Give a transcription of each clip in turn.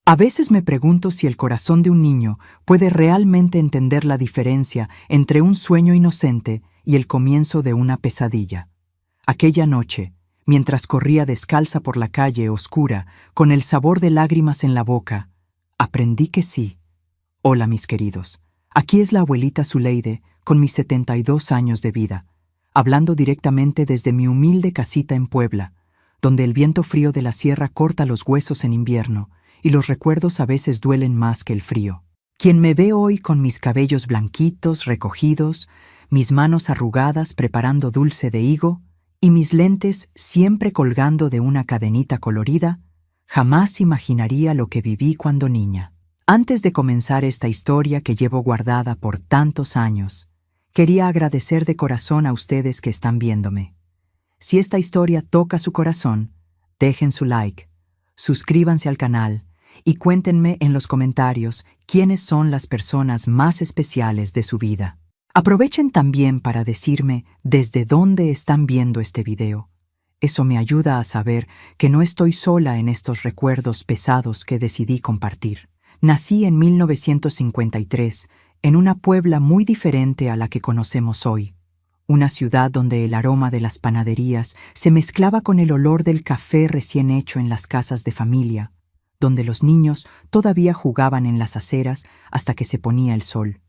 A veces me pregunto si el corazón de un niño puede realmente entender la diferencia entre un sueño inocente y el comienzo de una pesadilla. Aquella noche, mientras corría descalza por la calle oscura, con el sabor de lágrimas en la boca, aprendí que sí. Hola, mis queridos. Aquí es la abuelita Zuleide, con mis 72 años de vida, hablando directamente desde mi humilde casita en Puebla, donde el viento frío de la sierra corta los huesos en invierno, y los recuerdos a veces duelen más que el frío. Quien me ve hoy con mis cabellos blanquitos, recogidos, mis manos arrugadas preparando dulce de higo, y mis lentes siempre colgando de una cadenita colorida, jamás imaginaría lo que viví cuando niña. Antes de comenzar esta historia que llevo guardada por tantos años, quería agradecer de corazón a ustedes que están viéndome. Si esta historia toca su corazón, dejen su like, suscríbanse al canal y cuéntenme en los comentarios quiénes son las personas más especiales de su vida. Aprovechen también para decirme desde dónde están viendo este video. Eso me ayuda a saber que no estoy sola en estos recuerdos pesados que decidí compartir. Nací en 1953, en una Puebla muy diferente a la que conocemos hoy. Una ciudad donde el aroma de las panaderías se mezclaba con el olor del café recién hecho en las casas de familia, donde los niños todavía jugaban en las aceras hasta que se ponía el sol,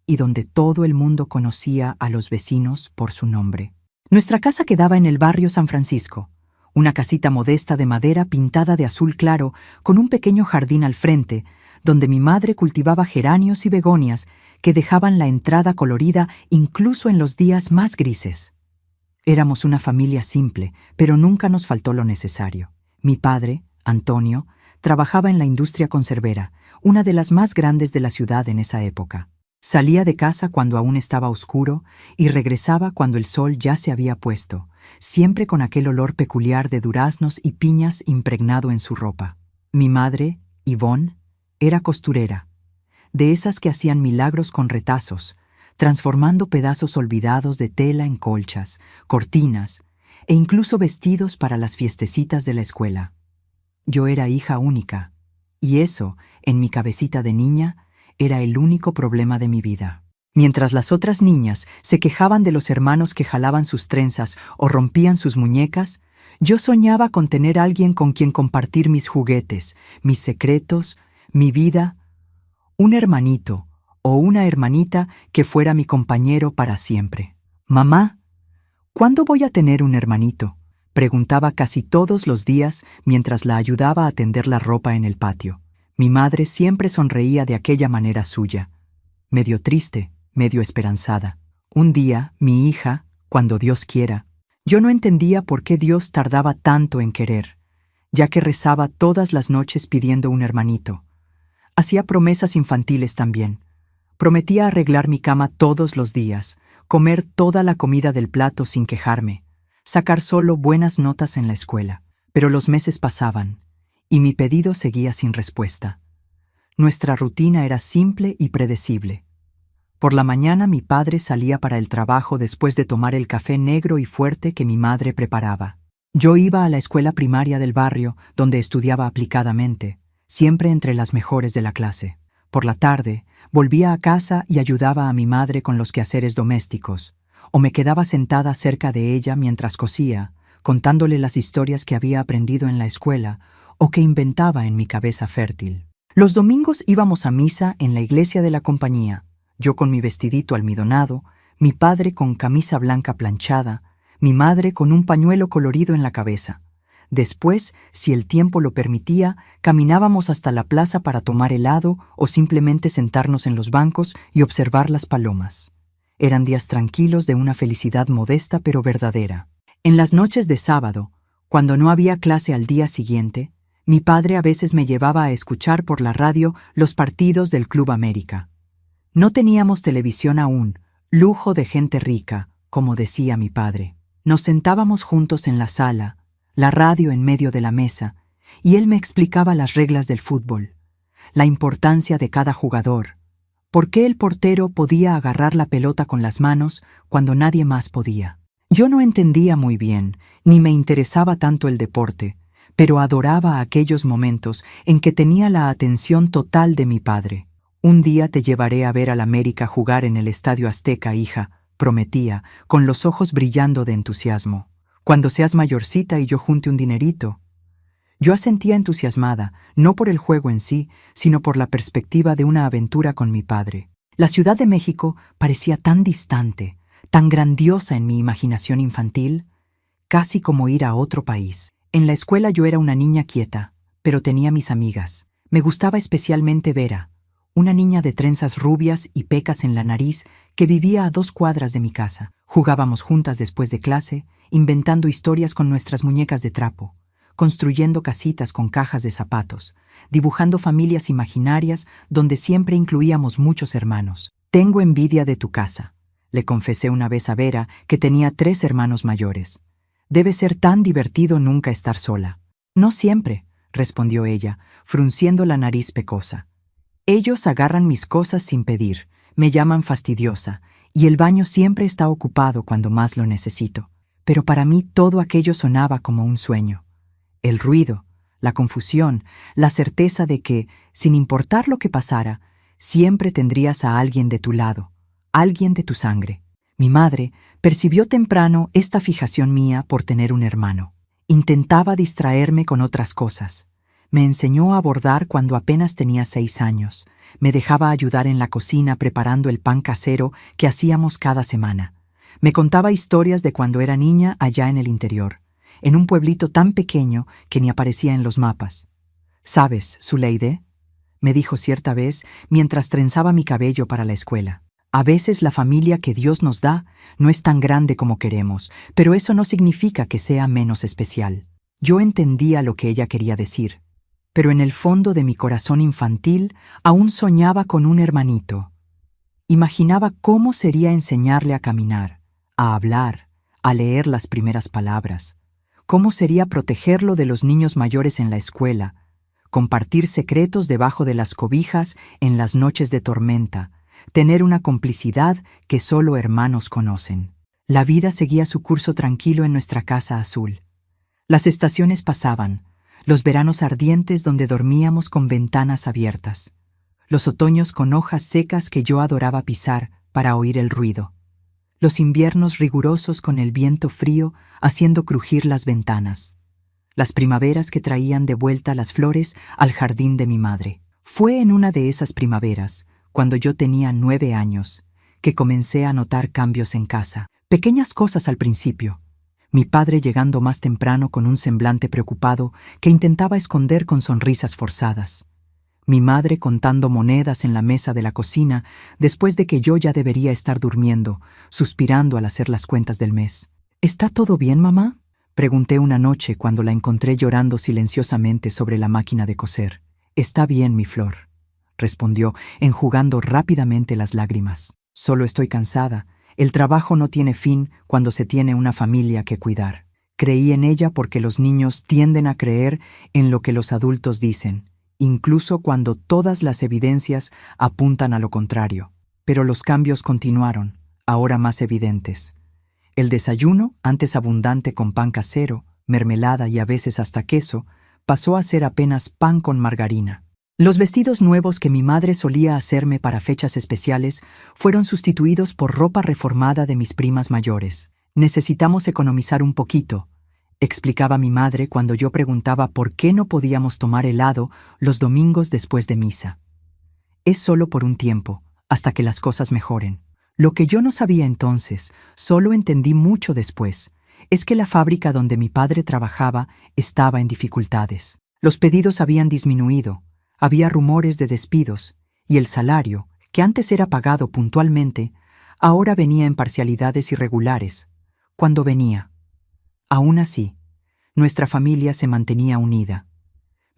y donde todo el mundo conocía a los vecinos por su nombre. Nuestra casa quedaba en el barrio San Francisco, una casita modesta de madera pintada de azul claro con un pequeño jardín al frente, donde mi madre cultivaba geranios y begonias que dejaban la entrada colorida incluso en los días más grises. Éramos una familia simple, pero nunca nos faltó lo necesario. Mi padre, Antonio, trabajaba en la industria conservera, una de las más grandes de la ciudad en esa época. Salía de casa cuando aún estaba oscuro y regresaba cuando el sol ya se había puesto, siempre con aquel olor peculiar de duraznos y piñas impregnado en su ropa. Mi madre, Ivonne, era costurera, de esas que hacían milagros con retazos, transformando pedazos olvidados de tela en colchas, cortinas e incluso vestidos para las fiestecitas de la escuela. Yo era hija única, y eso, en mi cabecita de niña, era el único problema de mi vida. Mientras las otras niñas se quejaban de los hermanos que jalaban sus trenzas o rompían sus muñecas, yo soñaba con tener a alguien con quien compartir mis juguetes, mis secretos, mi vida, un hermanito o una hermanita que fuera mi compañero para siempre. «Mamá, ¿cuándo voy a tener un hermanito?», preguntaba casi todos los días mientras la ayudaba a tender la ropa en el patio. Mi madre siempre sonreía de aquella manera suya, medio triste, medio esperanzada. Un día, mi hija, cuando Dios quiera. Yo no entendía por qué Dios tardaba tanto en querer, ya que rezaba todas las noches pidiendo un hermanito. Hacía promesas infantiles también. Prometía arreglar mi cama todos los días, comer toda la comida del plato sin quejarme, sacar solo buenas notas en la escuela. Pero los meses pasaban, y mi pedido seguía sin respuesta. Nuestra rutina era simple y predecible. Por la mañana mi padre salía para el trabajo después de tomar el café negro y fuerte que mi madre preparaba. Yo iba a la escuela primaria del barrio, donde estudiaba aplicadamente, siempre entre las mejores de la clase. Por la tarde, volvía a casa y ayudaba a mi madre con los quehaceres domésticos, o me quedaba sentada cerca de ella mientras cosía, contándole las historias que había aprendido en la escuela o que inventaba en mi cabeza fértil. Los domingos íbamos a misa en la iglesia de la compañía, yo con mi vestidito almidonado, mi padre con camisa blanca planchada, mi madre con un pañuelo colorido en la cabeza. Después, si el tiempo lo permitía, caminábamos hasta la plaza para tomar helado o simplemente sentarnos en los bancos y observar las palomas. Eran días tranquilos de una felicidad modesta pero verdadera. En las noches de sábado, cuando no había clase al día siguiente, mi padre a veces me llevaba a escuchar por la radio los partidos del Club América. No teníamos televisión aún, lujo de gente rica, como decía mi padre. Nos sentábamos juntos en la sala, la radio en medio de la mesa, y él me explicaba las reglas del fútbol, la importancia de cada jugador, por qué el portero podía agarrar la pelota con las manos cuando nadie más podía. Yo no entendía muy bien, ni me interesaba tanto el deporte, pero adoraba aquellos momentos en que tenía la atención total de mi padre. Un día te llevaré a ver al América jugar en el Estadio Azteca, hija, prometía, con los ojos brillando de entusiasmo. Cuando seas mayorcita y yo junte un dinerito. Yo asentía entusiasmada, no por el juego en sí, sino por la perspectiva de una aventura con mi padre. La Ciudad de México parecía tan distante, tan grandiosa en mi imaginación infantil, casi como ir a otro país. En la escuela yo era una niña quieta, pero tenía mis amigas. Me gustaba especialmente Vera, una niña de trenzas rubias y pecas en la nariz que vivía a 2 cuadras de mi casa. Jugábamos juntas después de clase, inventando historias con nuestras muñecas de trapo, construyendo casitas con cajas de zapatos, dibujando familias imaginarias donde siempre incluíamos muchos hermanos. «Tengo envidia de tu casa», le confesé una vez a Vera, que tenía 3 hermanos mayores. «Debe ser tan divertido nunca estar sola». «No siempre», respondió ella, frunciendo la nariz pecosa. «Ellos agarran mis cosas sin pedir, me llaman fastidiosa, y el baño siempre está ocupado cuando más lo necesito. Pero para mí todo aquello sonaba como un sueño. El ruido, la confusión, la certeza de que, sin importar lo que pasara, siempre tendrías a alguien de tu lado, alguien de tu sangre». Mi madre percibió temprano esta fijación mía por tener un hermano. Intentaba distraerme con otras cosas. Me enseñó a bordar cuando apenas tenía 6 años. Me dejaba ayudar en la cocina preparando el pan casero que hacíamos cada semana. Me contaba historias de cuando era niña allá en el interior, en un pueblito tan pequeño que ni aparecía en los mapas. «¿Sabes, Zuleide?», me dijo cierta vez mientras trenzaba mi cabello para la escuela. «A veces la familia que Dios nos da no es tan grande como queremos, pero eso no significa que sea menos especial». Yo entendía lo que ella quería decir, pero en el fondo de mi corazón infantil aún soñaba con un hermanito. Imaginaba cómo sería enseñarle a caminar, a hablar, a leer las primeras palabras. Cómo sería protegerlo de los niños mayores en la escuela, compartir secretos debajo de las cobijas en las noches de tormenta, tener una complicidad que solo hermanos conocen. La vida seguía su curso tranquilo en nuestra casa azul. Las estaciones pasaban, los veranos ardientes donde dormíamos con ventanas abiertas, los otoños con hojas secas que yo adoraba pisar para oír el ruido, los inviernos rigurosos con el viento frío haciendo crujir las ventanas, las primaveras que traían de vuelta las flores al jardín de mi madre. Fue en una de esas primaveras, cuando yo tenía 9 años, que comencé a notar cambios en casa. Pequeñas cosas al principio. Mi padre llegando más temprano con un semblante preocupado que intentaba esconder con sonrisas forzadas. Mi madre contando monedas en la mesa de la cocina después de que yo ya debería estar durmiendo, suspirando al hacer las cuentas del mes. «¿Está todo bien, mamá?», pregunté una noche cuando la encontré llorando silenciosamente sobre la máquina de coser. «Está bien, mi flor», respondió, enjugando rápidamente las lágrimas. «Solo estoy cansada. El trabajo no tiene fin cuando se tiene una familia que cuidar». Creí en ella porque los niños tienden a creer en lo que los adultos dicen, incluso cuando todas las evidencias apuntan a lo contrario. Pero los cambios continuaron, ahora más evidentes. El desayuno, antes abundante con pan casero, mermelada y a veces hasta queso, pasó a ser apenas pan con margarina. Los vestidos nuevos que mi madre solía hacerme para fechas especiales fueron sustituidos por ropa reformada de mis primas mayores. «Necesitamos economizar un poquito», explicaba mi madre cuando yo preguntaba por qué no podíamos tomar helado los domingos después de misa. «Es solo por un tiempo, hasta que las cosas mejoren». Lo que yo no sabía entonces, solo entendí mucho después, es que la fábrica donde mi padre trabajaba estaba en dificultades. Los pedidos habían disminuido, había rumores de despidos, y el salario, que antes era pagado puntualmente, ahora venía en parcialidades irregulares, cuando venía. Aún así, nuestra familia se mantenía unida.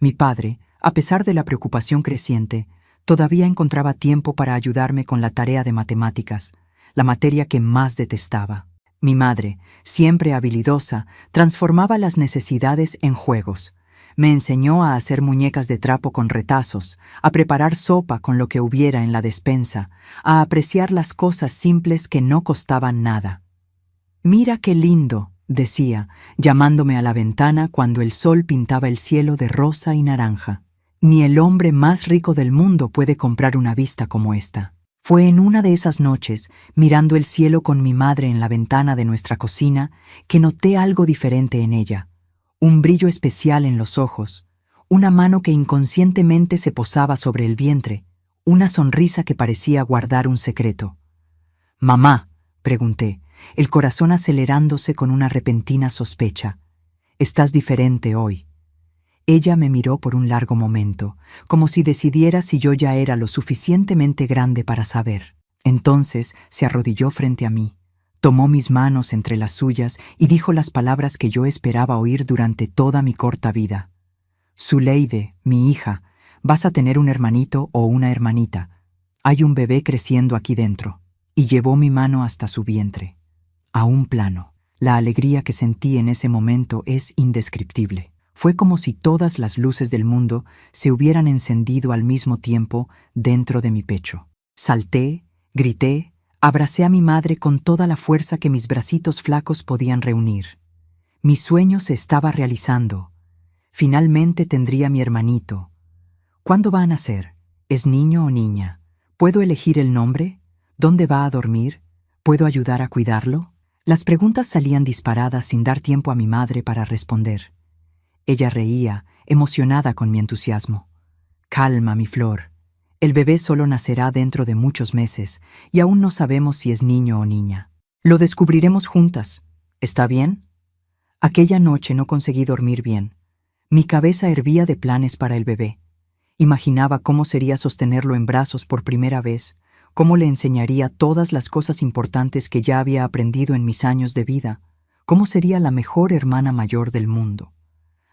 Mi padre, a pesar de la preocupación creciente, todavía encontraba tiempo para ayudarme con la tarea de matemáticas, la materia que más detestaba. Mi madre, siempre habilidosa, transformaba las necesidades en juegos. Me enseñó a hacer muñecas de trapo con retazos, a preparar sopa con lo que hubiera en la despensa, a apreciar las cosas simples que no costaban nada. «Mira qué lindo», decía, llamándome a la ventana cuando el sol pintaba el cielo de rosa y naranja. Ni el hombre más rico del mundo puede comprar una vista como esta. Fue en una de esas noches, mirando el cielo con mi madre en la ventana de nuestra cocina, que noté algo diferente en ella. Un brillo especial en los ojos, una mano que inconscientemente se posaba sobre el vientre, una sonrisa que parecía guardar un secreto. «Mamá», pregunté, el corazón acelerándose con una repentina sospecha. «Estás diferente hoy». Ella me miró por un largo momento, como si decidiera si yo ya era lo suficientemente grande para saber. Entonces se arrodilló frente a mí, tomó mis manos entre las suyas y dijo las palabras que yo esperaba oír durante toda mi corta vida. «Zuleide, mi hija, vas a tener un hermanito o una hermanita. Hay un bebé creciendo aquí dentro». Y llevó mi mano hasta su vientre. A un plano. La alegría que sentí en ese momento es indescriptible. Fue como si todas las luces del mundo se hubieran encendido al mismo tiempo dentro de mi pecho. Salté, grité, abracé a mi madre con toda la fuerza que mis bracitos flacos podían reunir. Mi sueño se estaba realizando. Finalmente tendría mi hermanito. ¿Cuándo va a nacer? ¿Es niño o niña? ¿Puedo elegir el nombre? ¿Dónde va a dormir? ¿Puedo ayudar a cuidarlo? Las preguntas salían disparadas sin dar tiempo a mi madre para responder. Ella reía, emocionada con mi entusiasmo. «Calma, mi flor. El bebé solo nacerá dentro de muchos meses y aún no sabemos si es niño o niña. Lo descubriremos juntas. ¿Está bien?» Aquella noche no conseguí dormir bien. Mi cabeza hervía de planes para el bebé. Imaginaba cómo sería sostenerlo en brazos por primera vez, cómo le enseñaría todas las cosas importantes que ya había aprendido en mis años de vida, cómo sería la mejor hermana mayor del mundo.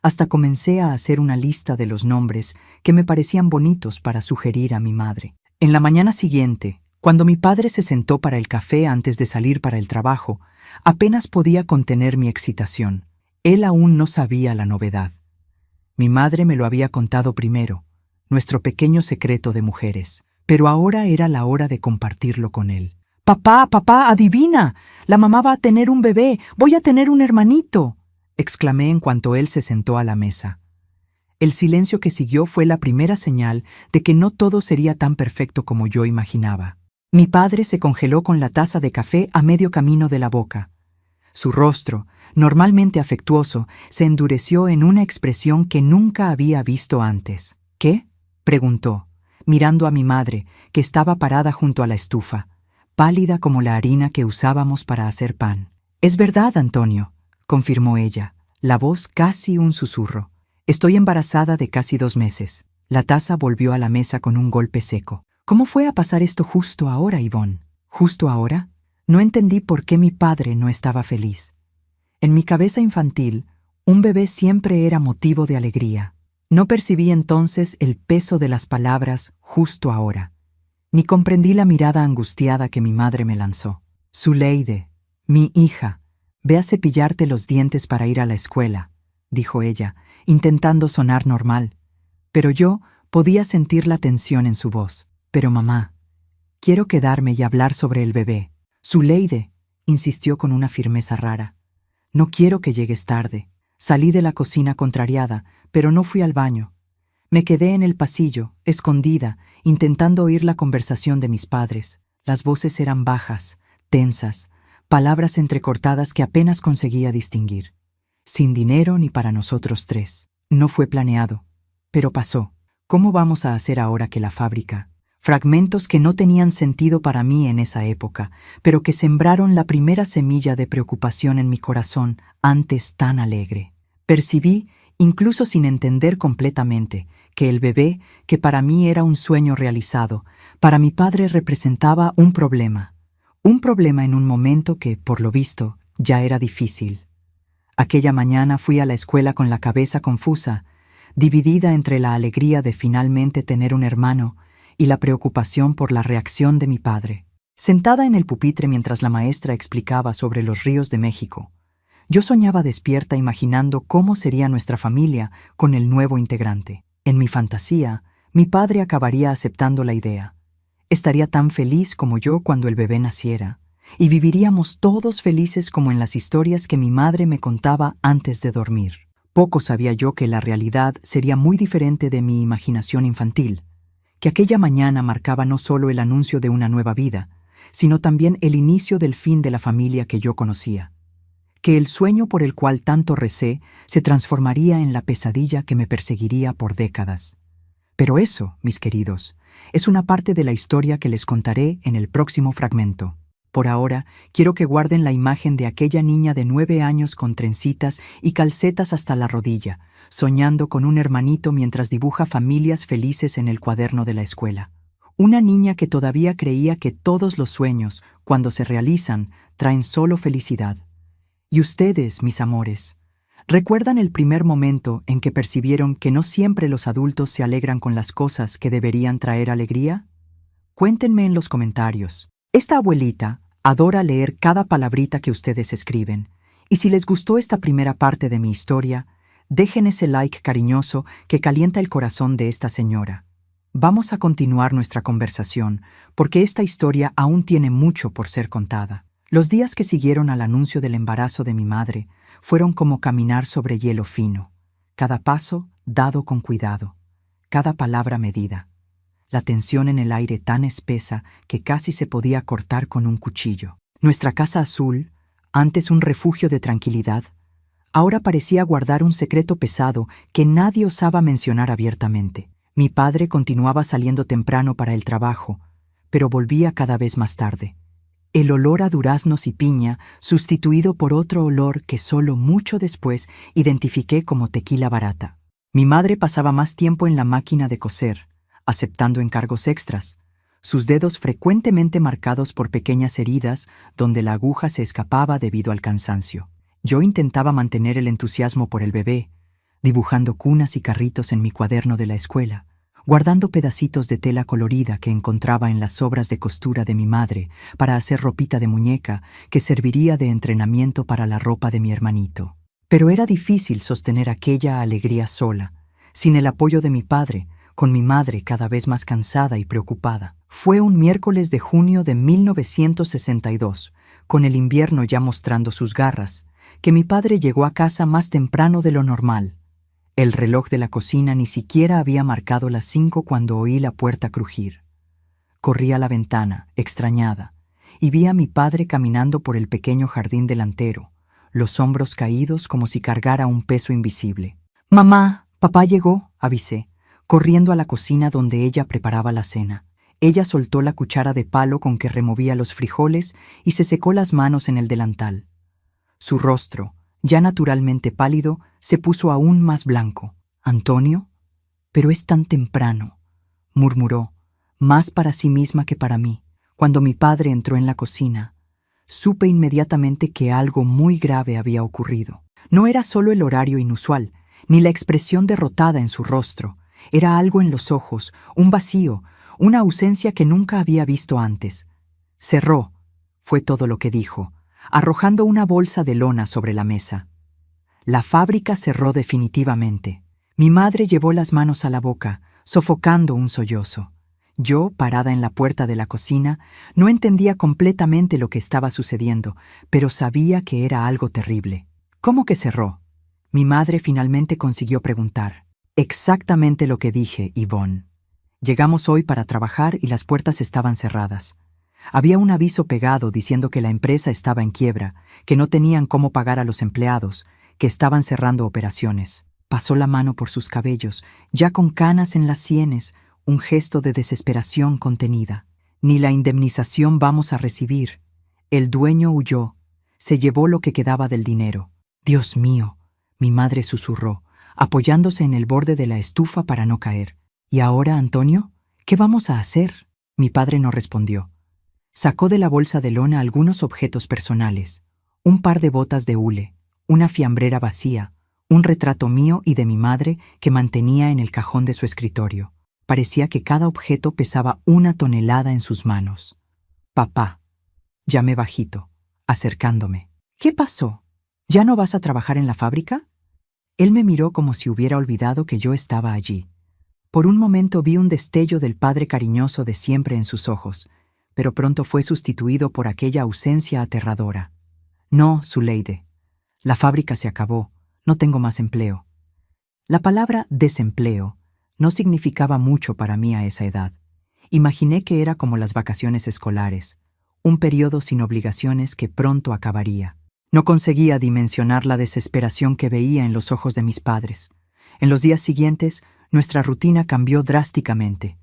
Hasta comencé a hacer una lista de los nombres que me parecían bonitos para sugerir a mi madre. En la mañana siguiente, cuando mi padre se sentó para el café antes de salir para el trabajo, apenas podía contener mi excitación. Él aún no sabía la novedad. Mi madre me lo había contado primero, nuestro pequeño secreto de mujeres, pero ahora era la hora de compartirlo con él. «Papá, papá, adivina, la mamá va a tener un bebé, voy a tener un hermanito», exclamé en cuanto él se sentó a la mesa. El silencio que siguió fue la primera señal de que no todo sería tan perfecto como yo imaginaba. Mi padre se congeló con la taza de café a medio camino de la boca. Su rostro, normalmente afectuoso, se endureció en una expresión que nunca había visto antes. «¿Qué?», preguntó, mirando a mi madre, que estaba parada junto a la estufa, pálida como la harina que usábamos para hacer pan. «Es verdad, Antonio», confirmó ella, la voz casi un susurro. «Estoy embarazada de casi 2 meses». La taza volvió a la mesa con un golpe seco. «¿Cómo fue a pasar esto justo ahora, Ivonne?» ¿Justo ahora? No entendí por qué mi padre no estaba feliz. En mi cabeza infantil, un bebé siempre era motivo de alegría. No percibí entonces el peso de las palabras «justo ahora», ni comprendí la mirada angustiada que mi madre me lanzó. «Zuleide, mi hija, ve a cepillarte los dientes para ir a la escuela», dijo ella, intentando sonar normal. Pero yo podía sentir la tensión en su voz. «Pero mamá, quiero quedarme y hablar sobre el bebé». «Zuleide», insistió con una firmeza rara. «No quiero que llegues tarde». Salí de la cocina contrariada, pero no fui al baño. Me quedé en el pasillo, escondida, intentando oír la conversación de mis padres. Las voces eran bajas, tensas, palabras entrecortadas que apenas conseguía distinguir. Sin dinero ni para nosotros 3. No fue planeado, pero pasó. ¿Cómo vamos a hacer ahora que la fábrica? Fragmentos que no tenían sentido para mí en esa época, pero que sembraron la primera semilla de preocupación en mi corazón antes tan alegre. Percibí, incluso sin entender completamente, que el bebé, que para mí era un sueño realizado, para mi padre representaba un problema. Un problema en un momento que, por lo visto, ya era difícil. Aquella mañana fui a la escuela con la cabeza confusa, dividida entre la alegría de finalmente tener un hermano y la preocupación por la reacción de mi padre. Sentada en el pupitre mientras la maestra explicaba sobre los ríos de México, yo soñaba despierta imaginando cómo sería nuestra familia con el nuevo integrante. En mi fantasía, mi padre acabaría aceptando la idea. Estaría tan feliz como yo cuando el bebé naciera. y viviríamos todos felices como en las historias que mi madre me contaba antes de dormir. Poco sabía yo que la realidad sería muy diferente de mi imaginación infantil, que aquella mañana marcaba no solo el anuncio de una nueva vida, sino también el inicio del fin de la familia que yo conocía, que el sueño por el cual tanto recé se transformaría en la pesadilla que me perseguiría por décadas. Pero eso, mis queridos, es una parte de la historia que les contaré en el próximo fragmento. Por ahora, quiero que guarden la imagen de aquella niña de 9 años con trencitas y calcetas hasta la rodilla, soñando con un hermanito mientras dibuja familias felices en el cuaderno de la escuela. Una niña que todavía creía que todos los sueños, cuando se realizan, traen solo felicidad. Y ustedes, mis amores, ¿recuerdan el primer momento en que percibieron que no siempre los adultos se alegran con las cosas que deberían traer alegría? Cuéntenme en los comentarios. Esta abuelita adora leer cada palabrita que ustedes escriben, y si les gustó esta primera parte de mi historia, dejen ese like cariñoso que calienta el corazón de esta señora. Vamos a continuar nuestra conversación, porque esta historia aún tiene mucho por ser contada. Los días que siguieron al anuncio del embarazo de mi madre fueron como caminar sobre hielo fino, cada paso dado con cuidado, cada palabra medida. La tensión en el aire tan espesa que casi se podía cortar con un cuchillo. Nuestra casa azul, antes un refugio de tranquilidad, ahora parecía guardar un secreto pesado que nadie osaba mencionar abiertamente. Mi padre continuaba saliendo temprano para el trabajo, pero volvía cada vez más tarde. El olor a duraznos y piña, sustituido por otro olor que solo mucho después identifiqué como tequila barata. Mi madre pasaba más tiempo en la máquina de coser, aceptando encargos extras, sus dedos frecuentemente marcados por pequeñas heridas donde la aguja se escapaba debido al cansancio. Yo intentaba mantener el entusiasmo por el bebé, dibujando cunas y carritos en mi cuaderno de la escuela, guardando pedacitos de tela colorida que encontraba en las sobras de costura de mi madre para hacer ropita de muñeca que serviría de entrenamiento para la ropa de mi hermanito. Pero era difícil sostener aquella alegría sola, sin el apoyo de mi padre, con mi madre cada vez más cansada y preocupada. Fue un miércoles de junio de 1962, con el invierno ya mostrando sus garras, que mi padre llegó a casa más temprano de lo normal. El reloj de la cocina ni siquiera había marcado las 5 cuando oí la puerta crujir. Corrí a la ventana, extrañada, y vi a mi padre caminando por el pequeño jardín delantero, los hombros caídos como si cargara un peso invisible. «Mamá, papá llegó», avisé, corriendo a la cocina donde ella preparaba la cena. Ella soltó la cuchara de palo con que removía los frijoles y se secó las manos en el delantal. Su rostro, ya naturalmente pálido, se puso aún más blanco. «¿Antonio? Pero es tan temprano», murmuró, más para sí misma que para mí. Cuando mi padre entró en la cocina, supe inmediatamente que algo muy grave había ocurrido. No era solo el horario inusual, ni la expresión derrotada en su rostro. Era algo en los ojos, un vacío, una ausencia que nunca había visto antes. «Cerró», fue todo lo que dijo, arrojando una bolsa de lona sobre la mesa. La fábrica cerró definitivamente. Mi madre llevó las manos a la boca, sofocando un sollozo. Yo, parada en la puerta de la cocina, no entendía completamente lo que estaba sucediendo, pero sabía que era algo terrible. «¿Cómo que cerró?», mi madre finalmente consiguió preguntar. «Exactamente lo que dije, Yvonne. Llegamos hoy para trabajar y las puertas estaban cerradas. Había un aviso pegado diciendo que la empresa estaba en quiebra, que no tenían cómo pagar a los empleados, que estaban cerrando operaciones». Pasó la mano por sus cabellos, ya con canas en las sienes, un gesto de desesperación contenida. «Ni la indemnización vamos a recibir. El dueño huyó, se llevó lo que quedaba del dinero». «Dios mío», mi madre susurró, apoyándose en el borde de la estufa para no caer. «¿Y ahora, Antonio? ¿Qué vamos a hacer?». Mi padre no respondió. Sacó de la bolsa de lona algunos objetos personales, un par de botas de hule, una fiambrera vacía, un retrato mío y de mi madre que mantenía en el cajón de su escritorio. Parecía que cada objeto pesaba 1 tonelada en sus manos. «Papá», llamé bajito, acercándome. «¿Qué pasó? ¿Ya no vas a trabajar en la fábrica?». Él me miró como si hubiera olvidado que yo estaba allí. Por un momento vi un destello del padre cariñoso de siempre en sus ojos, pero pronto fue sustituido por aquella ausencia aterradora. No, Zuleide. La fábrica se acabó. No tengo más empleo. La palabra desempleo no significaba mucho para mí a esa edad. Imaginé que era como las vacaciones escolares, un periodo sin obligaciones que pronto acabaría. No conseguía dimensionar la desesperación que veía en los ojos de mis padres. En los días siguientes, nuestra rutina cambió drásticamente.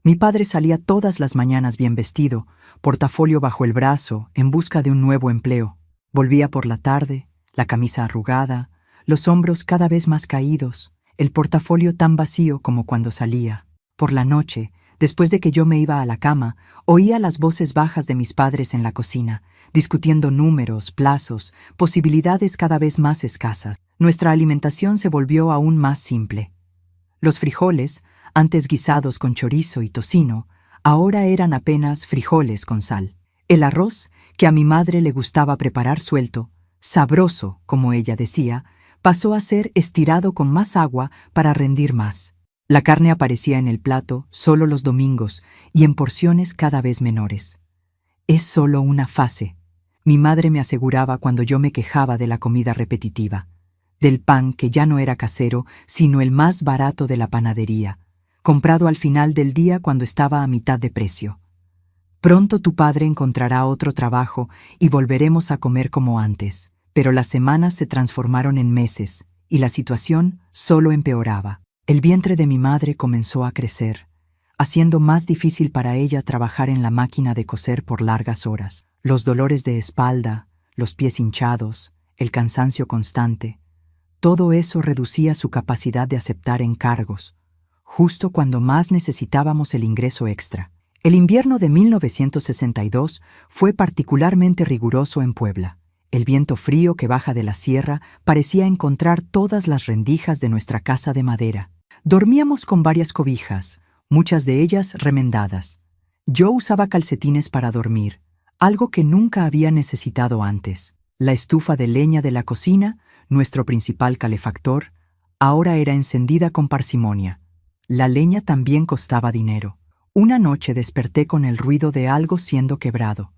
Mi padre salía todas las mañanas bien vestido, portafolio bajo el brazo, en busca de un nuevo empleo. Volvía por la tarde, la camisa arrugada, los hombros cada vez más caídos, el portafolio tan vacío como cuando salía. Por la noche, después de que yo me iba a la cama, oía las voces bajas de mis padres en la cocina, discutiendo números, plazos, posibilidades cada vez más escasas. Nuestra alimentación se volvió aún más simple. Los frijoles, antes guisados con chorizo y tocino, ahora eran apenas frijoles con sal. El arroz, que a mi madre le gustaba preparar suelto, sabroso, como ella decía, pasó a ser estirado con más agua para rendir más. La carne aparecía en el plato solo los domingos y en porciones cada vez menores. Es solo una fase, mi madre me aseguraba cuando yo me quejaba de la comida repetitiva, del pan que ya no era casero, sino el más barato de la panadería, comprado al final del día cuando estaba a mitad de precio. Pronto tu padre encontrará otro trabajo y volveremos a comer como antes. Pero las semanas se transformaron en meses y la situación solo empeoraba. El vientre de mi madre comenzó a crecer, haciendo más difícil para ella trabajar en la máquina de coser por largas horas. Los dolores de espalda, los pies hinchados, el cansancio constante, todo eso reducía su capacidad de aceptar encargos, justo cuando más necesitábamos el ingreso extra. El invierno de 1962 fue particularmente riguroso en Puebla. El viento frío que baja de la sierra parecía encontrar todas las rendijas de nuestra casa de madera. Dormíamos con varias cobijas, muchas de ellas remendadas. Yo usaba calcetines para dormir, algo que nunca había necesitado antes. La estufa de leña de la cocina, nuestro principal calefactor, ahora era encendida con parsimonia. La leña también costaba dinero. Una noche desperté con el ruido de algo siendo quebrado.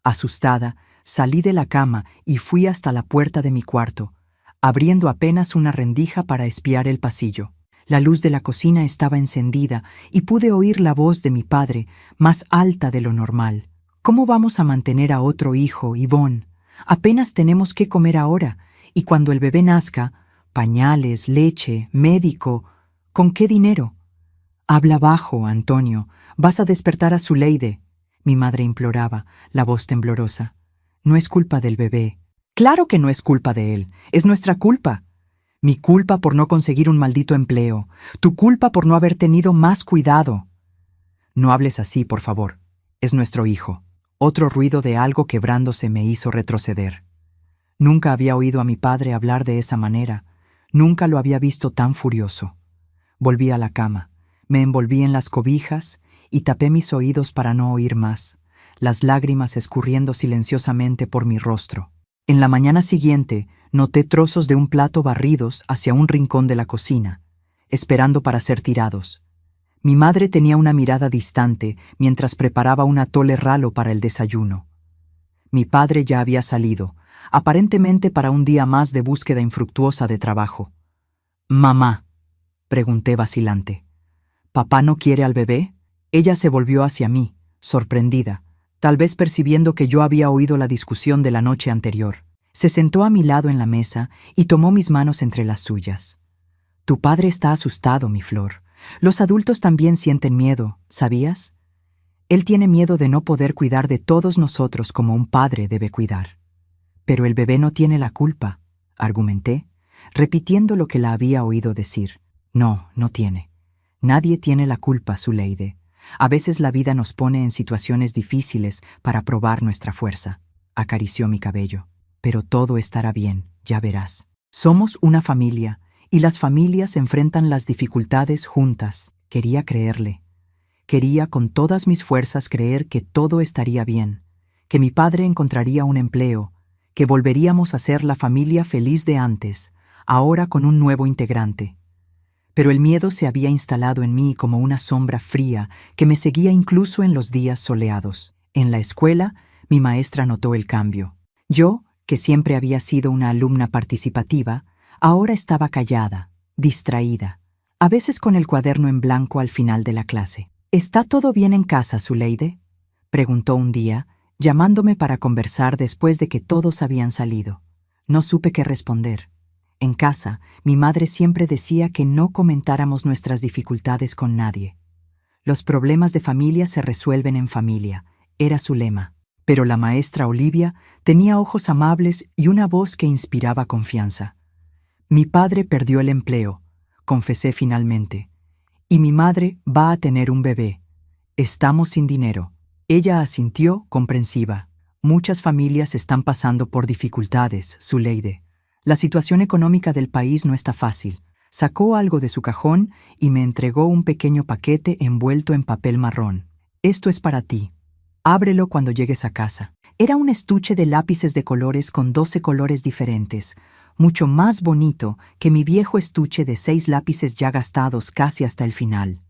Asustada, salí de la cama y fui hasta la puerta de mi cuarto, abriendo apenas una rendija para espiar el pasillo. La luz de la cocina estaba encendida y pude oír la voz de mi padre, más alta de lo normal. ¿Cómo vamos a mantener a otro hijo, Ivonne? Apenas tenemos que comer ahora, y cuando el bebé nazca, pañales, leche, médico, ¿con qué dinero? Habla bajo, Antonio, vas a despertar a Zuleide, mi madre imploraba, la voz temblorosa. No es culpa del bebé. Claro que no es culpa de él, es nuestra culpa. Mi culpa por no conseguir un maldito empleo, tu culpa por no haber tenido más cuidado. No hables así, por favor. Es nuestro hijo. Otro ruido de algo quebrándose me hizo retroceder. Nunca había oído a mi padre hablar de esa manera, nunca lo había visto tan furioso. Volví a la cama, me envolví en las cobijas y tapé mis oídos para no oír más, las lágrimas escurriendo silenciosamente por mi rostro. En la mañana siguiente, noté trozos de un plato barridos hacia un rincón de la cocina, esperando para ser tirados. Mi madre tenía una mirada distante mientras preparaba un atole ralo para el desayuno. Mi padre ya había salido, aparentemente para un día más de búsqueda infructuosa de trabajo. «Mamá», pregunté vacilante, «¿papá no quiere al bebé?» Ella se volvió hacia mí, sorprendida, tal vez percibiendo que yo había oído la discusión de la noche anterior. Se sentó a mi lado en la mesa y tomó mis manos entre las suyas. «Tu padre está asustado, mi flor. Los adultos también sienten miedo, ¿sabías? Él tiene miedo de no poder cuidar de todos nosotros como un padre debe cuidar. Pero el bebé no tiene la culpa», argumenté, repitiendo lo que la había oído decir. «No, no tiene. Nadie tiene la culpa, Zuleide. A veces la vida nos pone en situaciones difíciles para probar nuestra fuerza». Acarició mi cabello. «Pero todo estará bien, ya verás. Somos una familia, y las familias enfrentan las dificultades juntas». Quería creerle. Quería con todas mis fuerzas creer que todo estaría bien, que mi padre encontraría un empleo, que volveríamos a ser la familia feliz de antes, ahora con un nuevo integrante. Pero el miedo se había instalado en mí como una sombra fría que me seguía incluso en los días soleados. En la escuela, mi maestra notó el cambio. Yo, que siempre había sido una alumna participativa, ahora estaba callada, distraída, a veces con el cuaderno en blanco al final de la clase. ¿Está todo bien en casa, Zuleide?, preguntó un día, llamándome para conversar después de que todos habían salido. No supe qué responder. En casa, mi madre siempre decía que no comentáramos nuestras dificultades con nadie. Los problemas de familia se resuelven en familia, era su lema. Pero la maestra Olivia tenía ojos amables y una voz que inspiraba confianza. Mi padre perdió el empleo, confesé finalmente, y mi madre va a tener un bebé. Estamos sin dinero. Ella asintió, comprensiva. Muchas familias están pasando por dificultades, Zuleide. La situación económica del país no está fácil. Sacó algo de su cajón y me entregó un pequeño paquete envuelto en papel marrón. Esto es para ti. Ábrelo cuando llegues a casa. Era un estuche de lápices de colores con 12 colores diferentes, mucho más bonito que mi viejo estuche de 6 lápices ya gastados casi hasta el final.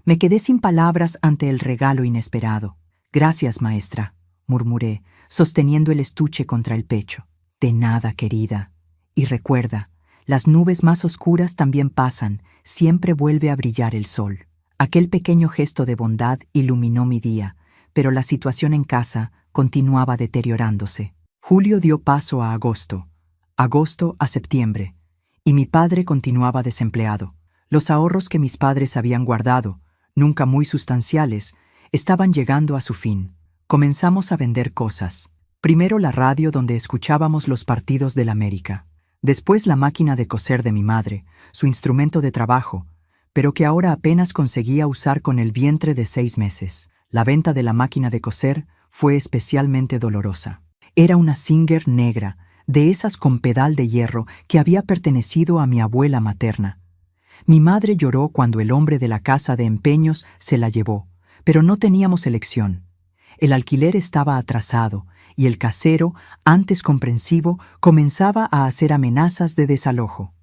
Me quedé sin palabras ante el regalo inesperado. Gracias, maestra, murmuré, sosteniendo el estuche contra el pecho. De nada, querida. Y recuerda, las nubes más oscuras también pasan, siempre vuelve a brillar el sol. Aquel pequeño gesto de bondad iluminó mi día, pero la situación en casa continuaba deteriorándose. Julio dio paso a agosto a septiembre, y mi padre continuaba desempleado. Los ahorros que mis padres habían guardado, nunca muy sustanciales, estaban llegando a su fin. Comenzamos a vender cosas. Primero la radio donde escuchábamos los partidos del América. Después la máquina de coser de mi madre, su instrumento de trabajo, pero que ahora apenas conseguía usar con el vientre de 6 meses. La venta de la máquina de coser fue especialmente dolorosa. Era una Singer negra, de esas con pedal de hierro que había pertenecido a mi abuela materna. Mi madre lloró cuando el hombre de la casa de empeños se la llevó, pero no teníamos elección. El alquiler estaba atrasado y el casero, antes comprensivo, comenzaba a hacer amenazas de desalojo.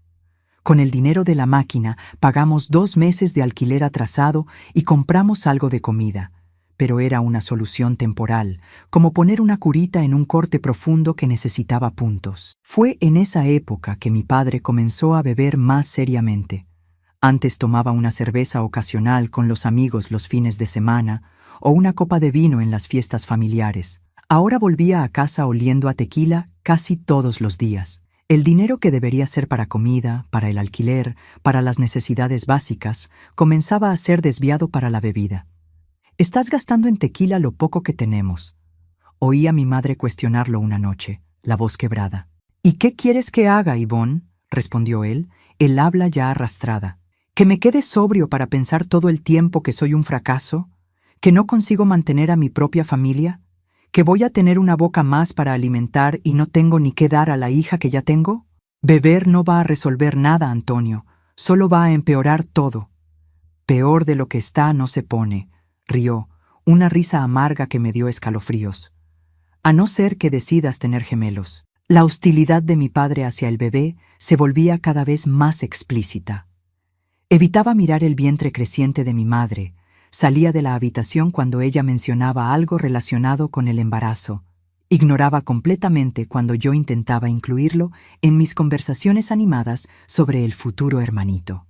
Con el dinero de la máquina pagamos 2 meses de alquiler atrasado y compramos algo de comida. Pero era una solución temporal, como poner una curita en un corte profundo que necesitaba puntos. Fue en esa época que mi padre comenzó a beber más seriamente. Antes tomaba una cerveza ocasional con los amigos los fines de semana o una copa de vino en las fiestas familiares. Ahora volvía a casa oliendo a tequila casi todos los días. El dinero que debería ser para comida, para el alquiler, para las necesidades básicas, comenzaba a ser desviado para la bebida. «Estás gastando en tequila lo poco que tenemos», oí a mi madre cuestionarlo una noche, la voz quebrada. «¿Y qué quieres que haga, Ivonne?», respondió él, el habla ya arrastrada. «¿Que me quede sobrio para pensar todo el tiempo que soy un fracaso? ¿Que no consigo mantener a mi propia familia? ¿Que voy a tener una boca más para alimentar y no tengo ni qué dar a la hija que ya tengo? Beber no va a resolver nada, Antonio, solo va a empeorar todo. Peor de lo que está no se pone», rió, una risa amarga que me dio escalofríos. «A no ser que decidas tener gemelos». La hostilidad de mi padre hacia el bebé se volvía cada vez más explícita. Evitaba mirar el vientre creciente de mi madre, salía de la habitación cuando ella mencionaba algo relacionado con el embarazo. Ignoraba completamente cuando yo intentaba incluirlo en mis conversaciones animadas sobre el futuro hermanito.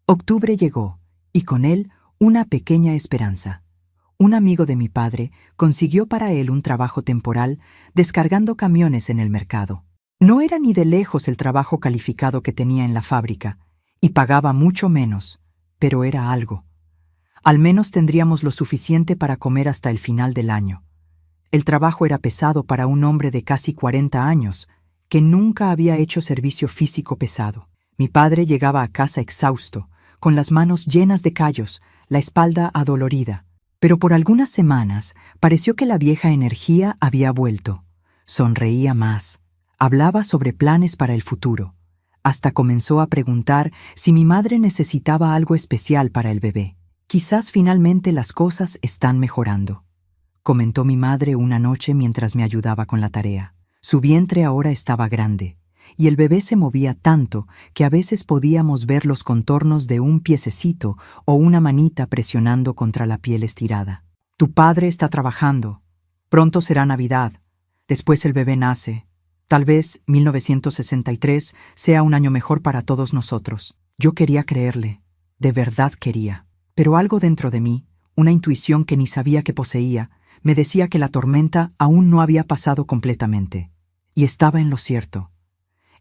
Octubre llegó, y con él una pequeña esperanza. Un amigo de mi padre consiguió para él un trabajo temporal descargando camiones en el mercado. No era ni de lejos el trabajo calificado que tenía en la fábrica, y pagaba mucho menos, pero era algo. Al menos tendríamos lo suficiente para comer hasta el final del año. El trabajo era pesado para un hombre de casi 40 años, que nunca había hecho servicio físico pesado. Mi padre llegaba a casa exhausto, con las manos llenas de callos, la espalda adolorida. Pero por algunas semanas pareció que la vieja energía había vuelto. Sonreía más. Hablaba sobre planes para el futuro. Hasta comenzó a preguntar si mi madre necesitaba algo especial para el bebé. «Quizás finalmente las cosas están mejorando», comentó mi madre una noche mientras me ayudaba con la tarea. Su vientre ahora estaba grande, y el bebé se movía tanto que a veces podíamos ver los contornos de un piececito o una manita presionando contra la piel estirada. «Tu padre está trabajando», Pronto será Navidad. Después el bebé nace. Tal vez 1963 sea un año mejor para todos nosotros. Yo quería creerle. De verdad quería. Pero algo dentro de mí, una intuición que ni sabía que poseía, me decía que la tormenta aún no había pasado completamente. Y estaba en lo cierto.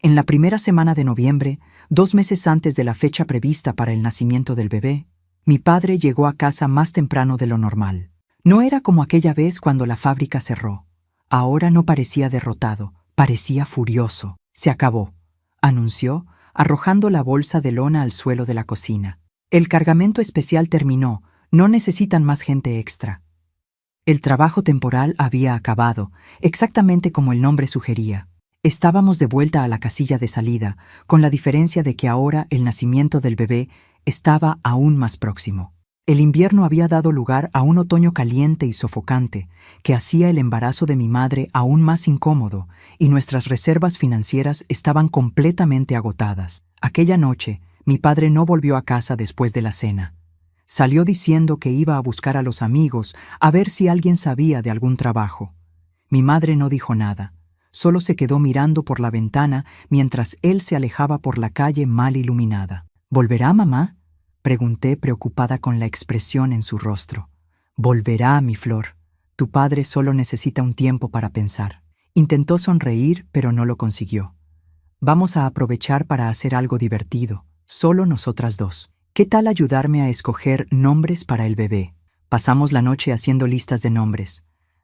En la primera semana de noviembre, 2 meses antes de la fecha prevista para el nacimiento del bebé, mi padre llegó a casa más temprano de lo normal. No era como aquella vez cuando la fábrica cerró. Ahora no parecía derrotado, parecía furioso. Se acabó, anunció, arrojando la bolsa de lona al suelo de la cocina. El cargamento especial terminó, no necesitan más gente extra. El trabajo temporal había acabado, exactamente como el nombre sugería. Estábamos de vuelta a la casilla de salida, con la diferencia de que ahora el nacimiento del bebé estaba aún más próximo. El invierno había dado lugar a un otoño caliente y sofocante, que hacía el embarazo de mi madre aún más incómodo, y nuestras reservas financieras estaban completamente agotadas. Aquella noche, mi padre no volvió a casa después de la cena. Salió diciendo que iba a buscar a los amigos a ver si alguien sabía de algún trabajo. Mi madre no dijo nada. Solo se quedó mirando por la ventana mientras él se alejaba por la calle mal iluminada. ¿Volverá, mamá?, pregunté preocupada con la expresión en su rostro. Volverá, mi flor. Tu padre solo necesita un tiempo para pensar. Intentó sonreír, pero no lo consiguió. Vamos a aprovechar para hacer algo divertido, solo nosotras dos. ¿Qué tal ayudarme a escoger nombres para el bebé? Pasamos la noche haciendo listas de nombres.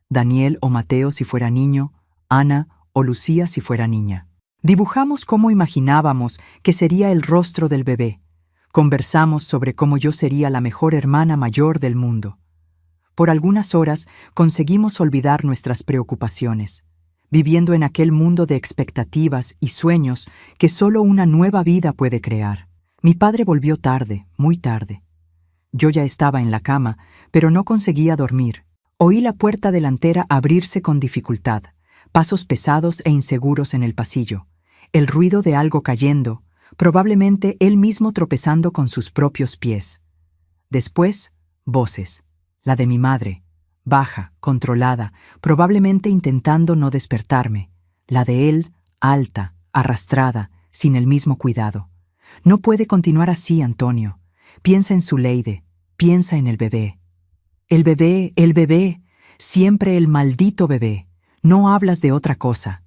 Daniel o Mateo si fuera niño, Ana o Lucía si fuera niña. Dibujamos cómo imaginábamos que sería el rostro del bebé. Conversamos sobre cómo yo sería la mejor hermana mayor del mundo. Por algunas horas conseguimos olvidar nuestras preocupaciones, viviendo en aquel mundo de expectativas y sueños que solo una nueva vida puede crear. Mi padre volvió tarde, muy tarde. Yo ya estaba en la cama, pero no conseguía dormir. Oí la puerta delantera abrirse con dificultad, pasos pesados e inseguros en el pasillo, el ruido de algo cayendo, probablemente él mismo tropezando con sus propios pies. Después, voces. La de mi madre, baja, controlada, probablemente intentando no despertarme. La de él, alta, arrastrada, sin el mismo cuidado. No puede continuar así, Antonio. Piensa en Zuleide, piensa en el bebé. El bebé, siempre el maldito bebé. No hablas de otra cosa.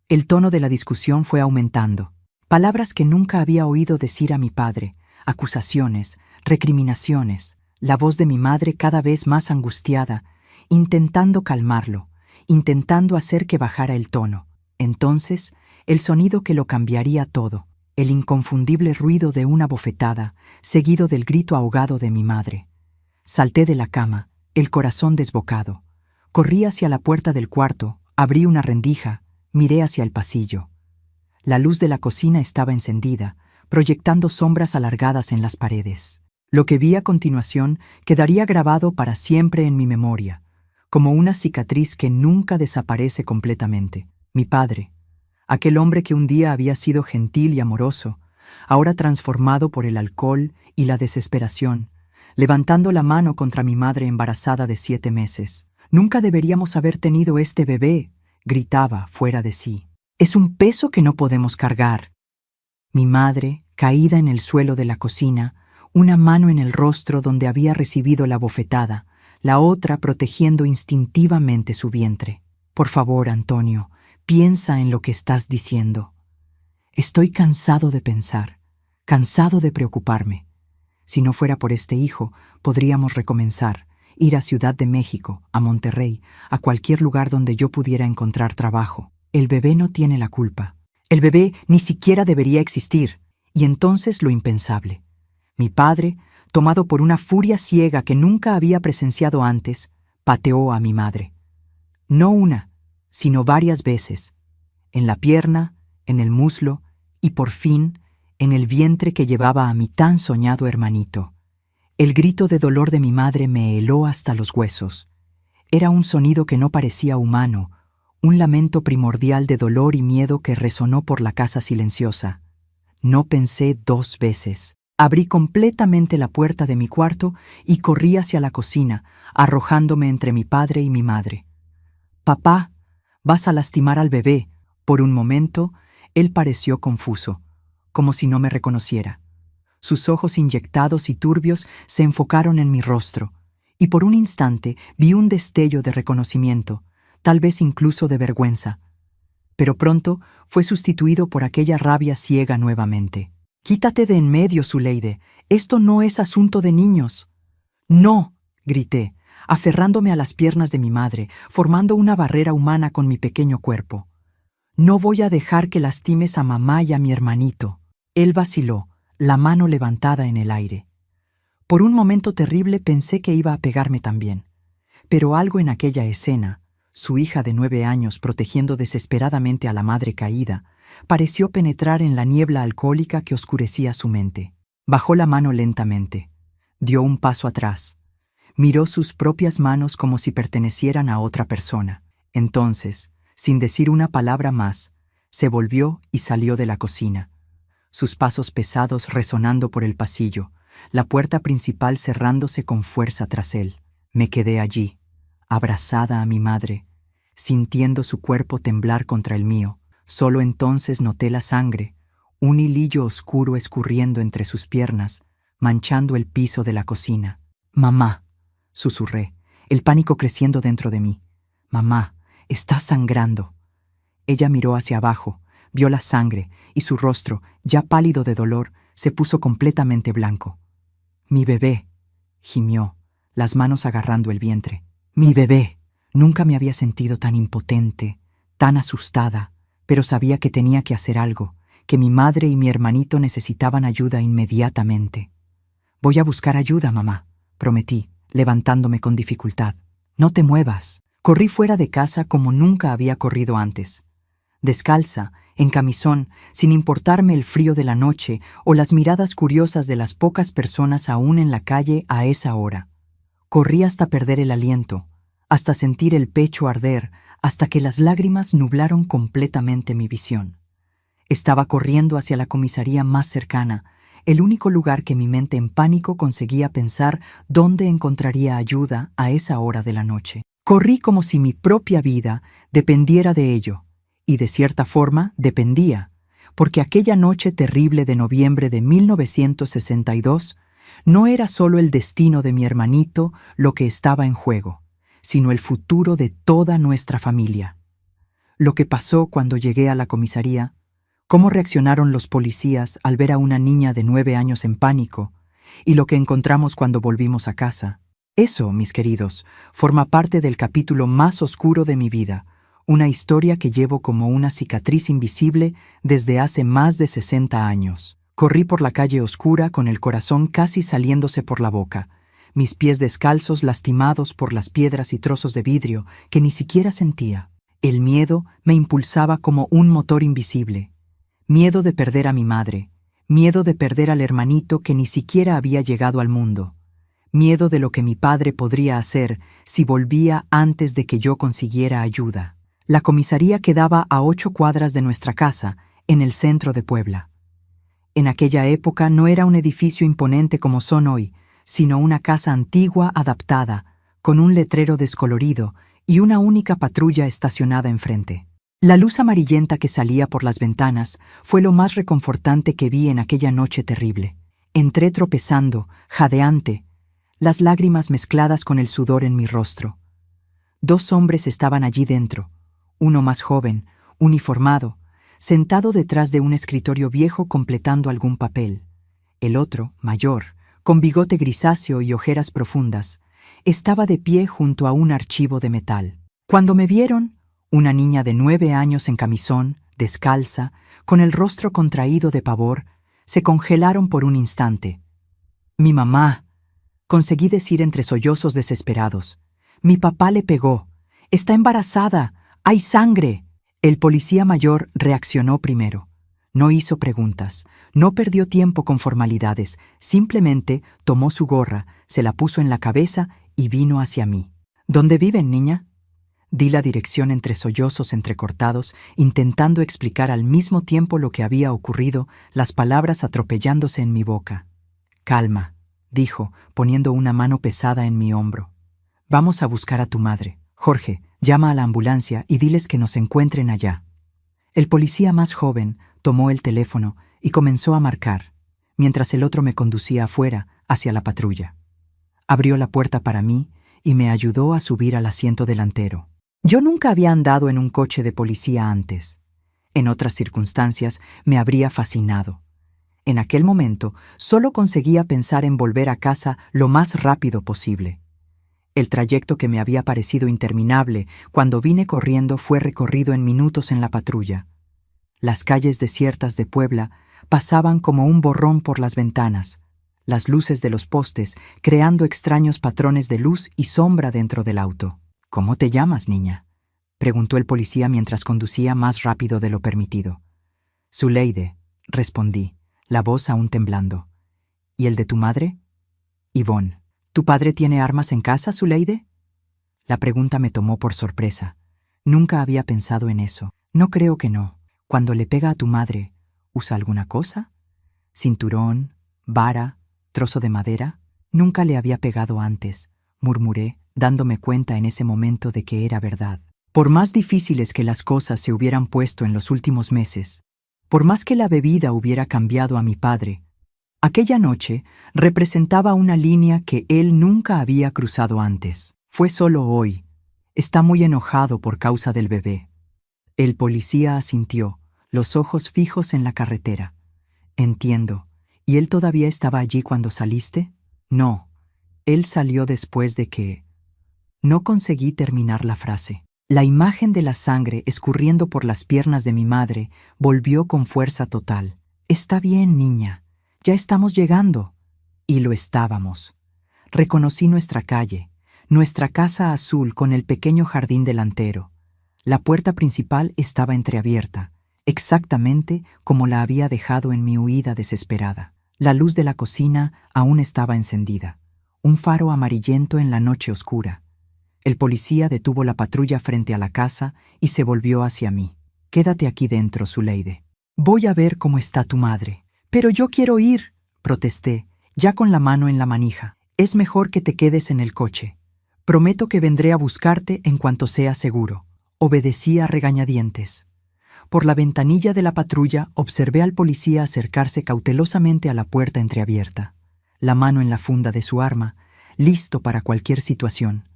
El tono de la discusión fue aumentando. Palabras que nunca había oído decir a mi padre, acusaciones, recriminaciones, la voz de mi madre cada vez más angustiada, intentando calmarlo, intentando hacer que bajara el tono. Entonces, el sonido que lo cambiaría todo, el inconfundible ruido de una bofetada, seguido del grito ahogado de mi madre. Salté de la cama, el corazón desbocado. Corrí hacia la puerta del cuarto, abrí una rendija, miré hacia el pasillo. La luz de la cocina estaba encendida, proyectando sombras alargadas en las paredes. Lo que vi a continuación quedaría grabado para siempre en mi memoria, como una cicatriz que nunca desaparece completamente. Mi padre, aquel hombre que un día había sido gentil y amoroso, ahora transformado por el alcohol y la desesperación, levantando la mano contra mi madre embarazada de 7 meses. «Nunca deberíamos haber tenido este bebé», gritaba fuera de sí. «Es un peso que no podemos cargar». Mi madre, caída en el suelo de la cocina, una mano en el rostro donde había recibido la bofetada, la otra protegiendo instintivamente su vientre. «Por favor, Antonio, piensa en lo que estás diciendo». «Estoy cansado de pensar, cansado de preocuparme. Si no fuera por este hijo, podríamos recomenzar, ir a Ciudad de México, a Monterrey, a cualquier lugar donde yo pudiera encontrar trabajo. El bebé no tiene la culpa. El bebé ni siquiera debería existir». Y entonces lo impensable. Mi padre, tomado por una furia ciega que nunca había presenciado antes, pateó a mi madre. No una, sino varias veces. En la pierna, en el muslo y, por fin, en el vientre que llevaba a mi tan soñado hermanito. El grito de dolor de mi madre me heló hasta los huesos. Era un sonido que no parecía humano, un lamento primordial de dolor y miedo que resonó por la casa silenciosa. No pensé 2 veces. Abrí completamente la puerta de mi cuarto y corrí hacia la cocina, arrojándome entre mi padre y mi madre. «Papá, vas a lastimar al bebé». Por un momento, él pareció confuso, como si no me reconociera. Sus ojos inyectados y turbios se enfocaron en mi rostro, y por un instante vi un destello de reconocimiento, tal vez incluso de vergüenza. Pero pronto fue sustituido por aquella rabia ciega nuevamente. «Quítate de en medio, Zuleide. Esto no es asunto de niños». «No», grité, aferrándome a las piernas de mi madre, formando una barrera humana con mi pequeño cuerpo. «No voy a dejar que lastimes a mamá y a mi hermanito». Él vaciló, la mano levantada en el aire. Por un momento terrible pensé que iba a pegarme también. Pero algo en aquella escena, su hija de 9 años protegiendo desesperadamente a la madre caída, pareció penetrar en la niebla alcohólica que oscurecía su mente. Bajó la mano lentamente, dio un paso atrás, miró sus propias manos como si pertenecieran a otra persona. Entonces, sin decir una palabra más, se volvió y salió de la cocina, sus pasos pesados resonando por el pasillo, la puerta principal cerrándose con fuerza tras él. Me quedé allí, abrazada a mi madre, sintiendo su cuerpo temblar contra el mío. Solo entonces noté la sangre, un hilillo oscuro escurriendo entre sus piernas, manchando el piso de la cocina. «Mamá», susurré, el pánico creciendo dentro de mí. «Mamá, estás sangrando». Ella miró hacia abajo, vio la sangre, y su rostro, ya pálido de dolor, se puso completamente blanco. «Mi bebé», gimió, las manos agarrando el vientre. «Mi bebé». Nunca me había sentido tan impotente, tan asustada, pero sabía que tenía que hacer algo, que mi madre y mi hermanito necesitaban ayuda inmediatamente. «Voy a buscar ayuda, mamá», prometí, levantándome con dificultad. «No te muevas». Corrí fuera de casa como nunca había corrido antes. Descalza, en camisón, sin importarme el frío de la noche o las miradas curiosas de las pocas personas aún en la calle a esa hora. Corrí hasta perder el aliento, hasta sentir el pecho arder, hasta que las lágrimas nublaron completamente mi visión. Estaba corriendo hacia la comisaría más cercana, el único lugar que mi mente en pánico conseguía pensar dónde encontraría ayuda a esa hora de la noche. Corrí como si mi propia vida dependiera de ello, y de cierta forma dependía, porque aquella noche terrible de noviembre de 1962 no era solo el destino de mi hermanito lo que estaba en juego, sino el futuro de toda nuestra familia. Lo que pasó cuando llegué a la comisaría, cómo reaccionaron los policías al ver a una niña de 9 años en pánico, y lo que encontramos cuando volvimos a casa. Eso, mis queridos, forma parte del capítulo más oscuro de mi vida, una historia que llevo como una cicatriz invisible desde hace más de 60 años. Corrí por la calle oscura con el corazón casi saliéndose por la boca, mis pies descalzos lastimados por las piedras y trozos de vidrio que ni siquiera sentía. El miedo me impulsaba como un motor invisible. Miedo de perder a mi madre, miedo de perder al hermanito que ni siquiera había llegado al mundo, miedo de lo que mi padre podría hacer si volvía antes de que yo consiguiera ayuda. La comisaría quedaba a 8 cuadras de nuestra casa, en el centro de Puebla. En aquella época no era un edificio imponente como son hoy, sino una casa antigua adaptada, con un letrero descolorido y una única patrulla estacionada enfrente. La luz amarillenta que salía por las ventanas fue lo más reconfortante que vi en aquella noche terrible. Entré tropezando, jadeante, las lágrimas mezcladas con el sudor en mi rostro. 2 hombres estaban allí dentro, uno más joven, uniformado, sentado detrás de un escritorio viejo completando algún papel. El otro, mayor, con bigote grisáceo y ojeras profundas, estaba de pie junto a un archivo de metal. Cuando me vieron, una niña de 9 años en camisón, descalza, con el rostro contraído de pavor, se congelaron por un instante. «Mi mamá», conseguí decir entre sollozos desesperados. «Mi papá le pegó. Está embarazada. Hay sangre». El policía mayor reaccionó primero. No hizo preguntas, no perdió tiempo con formalidades, simplemente tomó su gorra, se la puso en la cabeza y vino hacia mí. «¿Dónde viven, niña?». Di la dirección entre sollozos entrecortados, intentando explicar al mismo tiempo lo que había ocurrido, las palabras atropellándose en mi boca. «Calma», dijo, poniendo una mano pesada en mi hombro. «Vamos a buscar a tu madre. Jorge, Llama a la ambulancia y diles que nos encuentren allá. El policía más joven tomó el teléfono y comenzó a marcar, mientras el otro me conducía afuera, hacia la patrulla. Abrió la puerta para mí y me ayudó a subir al asiento delantero. Yo nunca había andado en un coche de policía antes. En otras circunstancias me habría fascinado. En aquel momento solo conseguía pensar en volver a casa lo más rápido posible. El trayecto que me había parecido interminable cuando vine corriendo fue recorrido en minutos en la patrulla. Las calles desiertas de Puebla pasaban como un borrón por las ventanas, las luces de los postes creando extraños patrones de luz y sombra dentro del auto. «¿Cómo te llamas, niña?», preguntó el policía mientras conducía más rápido de lo permitido. «Zuleide», respondí, la voz aún temblando. «¿Y el de tu madre?» «Ivonne». «¿Tu padre tiene armas en casa, Zuleide?» La pregunta me tomó por sorpresa. Nunca había pensado en eso. «No creo que no. Cuando le pega a tu madre, ¿usa alguna cosa? ¿Cinturón, vara, trozo de madera?» «Nunca le había pegado antes», murmuré, dándome cuenta en ese momento de que era verdad. Por más difíciles que las cosas se hubieran puesto en los últimos meses, por más que la bebida hubiera cambiado a mi padre, aquella noche representaba una línea que él nunca había cruzado antes. Fue solo hoy. Está muy enojado por causa del bebé. El policía asintió, los ojos fijos en la carretera. «Entiendo. ¿Y él todavía estaba allí cuando saliste?» «No. Él salió después de que...» No conseguí terminar la frase. La imagen de la sangre escurriendo por las piernas de mi madre volvió con fuerza total. «Está bien, niña. Ya estamos llegando». Y lo estábamos. Reconocí nuestra calle, nuestra casa azul con el pequeño jardín delantero. La puerta principal estaba entreabierta, exactamente como la había dejado en mi huida desesperada. La luz de la cocina aún estaba encendida, un faro amarillento en la noche oscura. El policía detuvo la patrulla frente a la casa y se volvió hacia mí. «Quédate aquí dentro, Zuleide. Voy a ver cómo está tu madre». «Pero yo quiero ir», protesté, ya con la mano en la manija. «Es mejor que te quedes en el coche. Prometo que vendré a buscarte en cuanto sea seguro». Obedecí a regañadientes. Por la ventanilla de la patrulla observé al policía acercarse cautelosamente a la puerta entreabierta, la mano en la funda de su arma, listo para cualquier situación.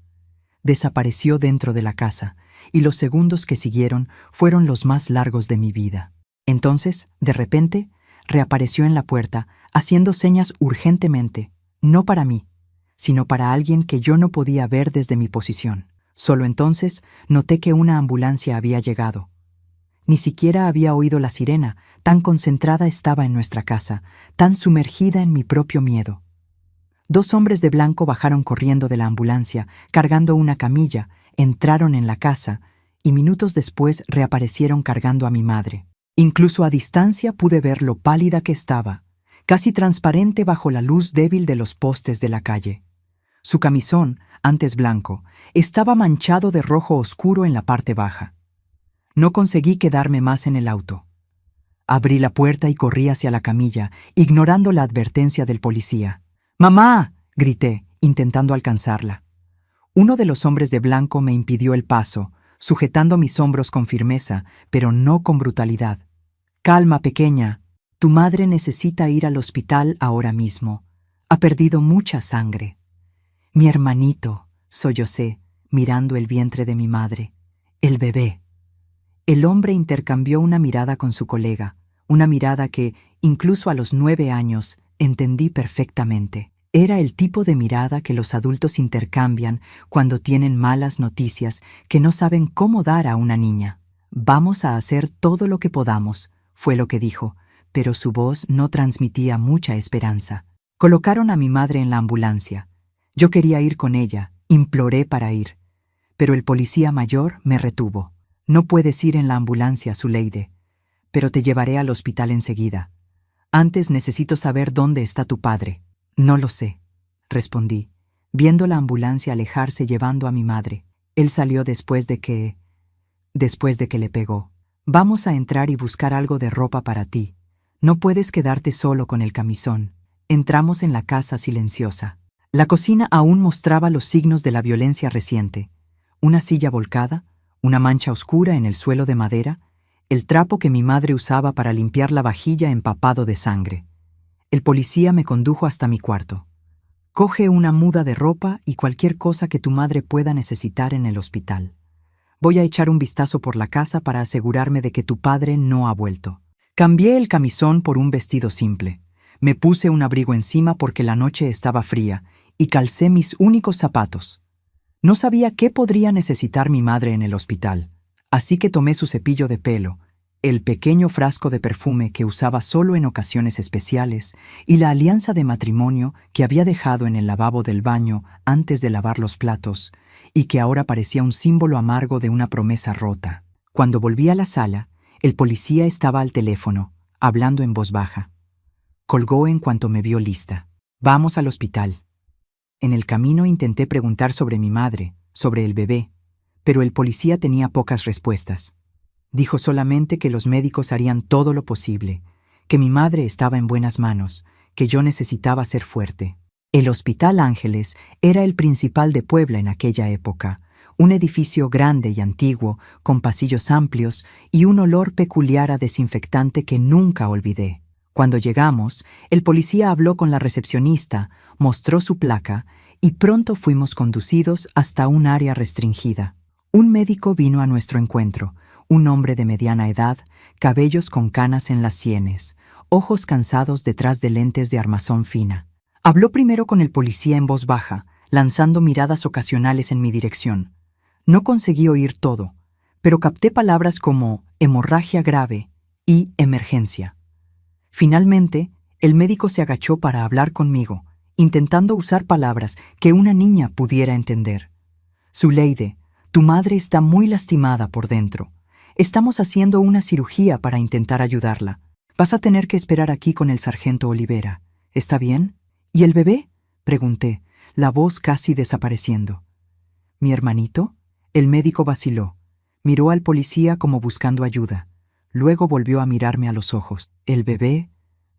Desapareció dentro de la casa, y los segundos que siguieron fueron los más largos de mi vida. Entonces, de repente, reapareció en la puerta, haciendo señas urgentemente, no para mí, sino para alguien que yo no podía ver desde mi posición. Solo entonces noté que una ambulancia había llegado. Ni siquiera había oído la sirena, tan concentrada estaba en nuestra casa, tan sumergida en mi propio miedo. 2 hombres de blanco bajaron corriendo de la ambulancia, cargando una camilla, entraron en la casa y minutos después reaparecieron cargando a mi madre. Incluso a distancia pude ver lo pálida que estaba, casi transparente bajo la luz débil de los postes de la calle. Su camisón, antes blanco, estaba manchado de rojo oscuro en la parte baja. No conseguí quedarme más en el auto. Abrí la puerta y corrí hacia la camilla, ignorando la advertencia del policía. «¡Mamá!», grité, intentando alcanzarla. Uno de los hombres de blanco me impidió el paso, sujetando mis hombros con firmeza, pero no con brutalidad. «Calma, pequeña. Tu madre necesita ir al hospital ahora mismo. Ha perdido mucha sangre». «Mi hermanito», sollocé, mirando el vientre de mi madre. «El bebé». El hombre intercambió una mirada con su colega, una mirada que, incluso a los 9 años, entendí perfectamente. Era el tipo de mirada que los adultos intercambian cuando tienen malas noticias que no saben cómo dar a una niña. «Vamos a hacer todo lo que podamos», fue lo que dijo, pero su voz no transmitía mucha esperanza. Colocaron a mi madre en la ambulancia. Yo quería ir con ella, imploré para ir, pero el policía mayor me retuvo. «No puedes ir en la ambulancia, Zuleide, pero te llevaré al hospital enseguida. Antes necesito saber dónde está tu padre». «No lo sé», respondí, viendo la ambulancia alejarse llevando a mi madre. «Él salió después de que le pegó. Vamos a entrar y buscar algo de ropa para ti. No puedes quedarte solo con el camisón». Entramos en la casa silenciosa. La cocina aún mostraba los signos de la violencia reciente. Una silla volcada, una mancha oscura en el suelo de madera, el trapo que mi madre usaba para limpiar la vajilla empapado de sangre. El policía me condujo hasta mi cuarto. Coge una muda de ropa y cualquier cosa que tu madre pueda necesitar en el hospital. Voy a echar un vistazo por la casa para asegurarme de que tu padre no ha vuelto. Cambié el camisón por un vestido simple. Me puse un abrigo encima porque la noche estaba fría y calcé mis únicos zapatos. No sabía qué podría necesitar mi madre en el hospital, así que tomé su cepillo de pelo, el pequeño frasco de perfume que usaba solo en ocasiones especiales y la alianza de matrimonio que había dejado en el lavabo del baño antes de lavar los platos y que ahora parecía un símbolo amargo de una promesa rota. Cuando volví a la sala, el policía estaba al teléfono, hablando en voz baja. Colgó en cuanto me vio lista. Vamos al hospital. En el camino intenté preguntar sobre mi madre, sobre el bebé, pero el policía tenía pocas respuestas. Dijo solamente que los médicos harían todo lo posible, que mi madre estaba en buenas manos, que yo necesitaba ser fuerte. El Hospital Ángeles era el principal de Puebla en aquella época, un edificio grande y antiguo, con pasillos amplios y un olor peculiar a desinfectante que nunca olvidé. Cuando llegamos, el policía habló con la recepcionista, mostró su placa y pronto fuimos conducidos hasta un área restringida. Un médico vino a nuestro encuentro, un hombre de mediana edad, cabellos con canas en las sienes, ojos cansados detrás de lentes de armazón fina. Habló primero con el policía en voz baja, lanzando miradas ocasionales en mi dirección. No conseguí oír todo, pero capté palabras como hemorragia grave y emergencia. Finalmente, el médico se agachó para hablar conmigo, intentando usar palabras que una niña pudiera entender. Zuleide, tu madre está muy lastimada por dentro. Estamos haciendo una cirugía para intentar ayudarla. Vas a tener que esperar aquí con el sargento Olivera. ¿Está bien? ¿Y el bebé? Pregunté, la voz casi desapareciendo. ¿Mi hermanito? El médico vaciló. Miró al policía como buscando ayuda. Luego volvió a mirarme a los ojos. ¿El bebé?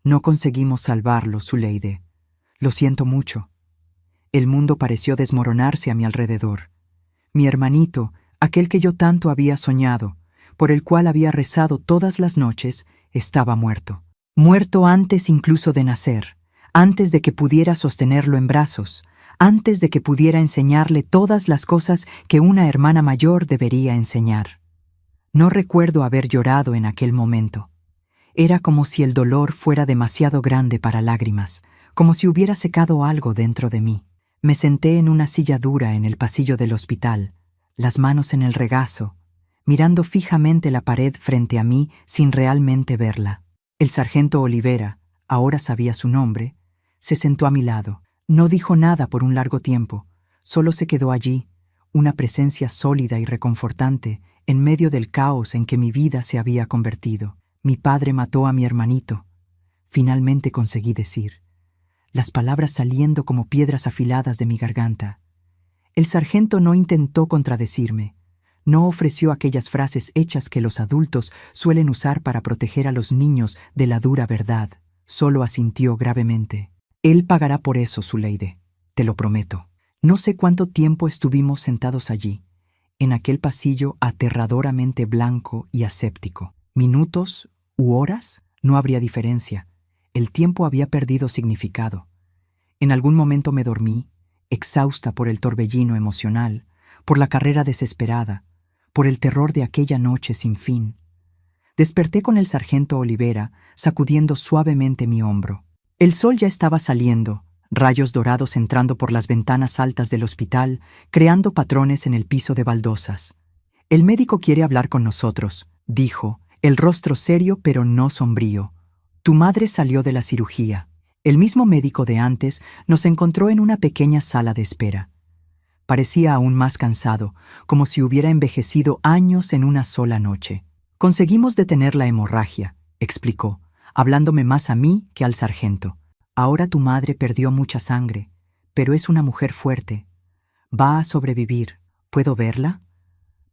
No conseguimos salvarlo, Zuleide. Lo siento mucho. El mundo pareció desmoronarse a mi alrededor. Mi hermanito, aquel que yo tanto había soñado, por el cual había rezado todas las noches, estaba muerto. Muerto antes incluso de nacer, antes de que pudiera sostenerlo en brazos, antes de que pudiera enseñarle todas las cosas que una hermana mayor debería enseñar. No recuerdo haber llorado en aquel momento. Era como si el dolor fuera demasiado grande para lágrimas, como si hubiera secado algo dentro de mí. Me senté en una silla dura en el pasillo del hospital, las manos en el regazo, mirando fijamente la pared frente a mí sin realmente verla. El sargento Olivera, ahora sabía su nombre, se sentó a mi lado. No dijo nada por un largo tiempo, solo se quedó allí, una presencia sólida y reconfortante en medio del caos en que mi vida se había convertido. Mi padre mató a mi hermanito. Finalmente conseguí decir, las palabras saliendo como piedras afiladas de mi garganta. El sargento no intentó contradecirme, no ofreció aquellas frases hechas que los adultos suelen usar para proteger a los niños de la dura verdad. Solo asintió gravemente. Él pagará por eso, Zuleide, te lo prometo. No sé cuánto tiempo estuvimos sentados allí, en aquel pasillo aterradoramente blanco y aséptico. ¿Minutos u horas? No habría diferencia. El tiempo había perdido significado. En algún momento me dormí, exhausta por el torbellino emocional, por la carrera desesperada, por el terror de aquella noche sin fin. Desperté con el sargento Olivera sacudiendo suavemente mi hombro. El sol ya estaba saliendo, rayos dorados entrando por las ventanas altas del hospital, creando patrones en el piso de baldosas. El médico quiere hablar con nosotros, dijo, el rostro serio pero no sombrío. Tu madre salió de la cirugía. El mismo médico de antes nos encontró en una pequeña sala de espera. Parecía aún más cansado, como si hubiera envejecido años en una sola noche. Conseguimos detener la hemorragia, explicó, hablándome más a mí que al sargento. Ahora tu madre perdió mucha sangre, pero es una mujer fuerte. Va a sobrevivir. ¿Puedo verla?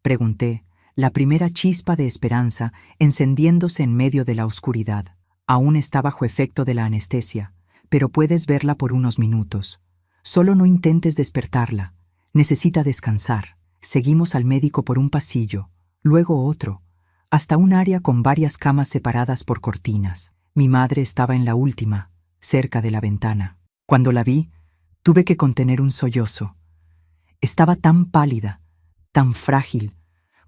Pregunté, la primera chispa de esperanza encendiéndose en medio de la oscuridad. Aún está bajo efecto de la anestesia, pero puedes verla por unos minutos. Solo no intentes despertarla. Necesita descansar. Seguimos al médico por un pasillo, luego otro, hasta un área con varias camas separadas por cortinas. Mi madre estaba en la última, cerca de la ventana. Cuando la vi, tuve que contener un sollozo. Estaba tan pálida, tan frágil,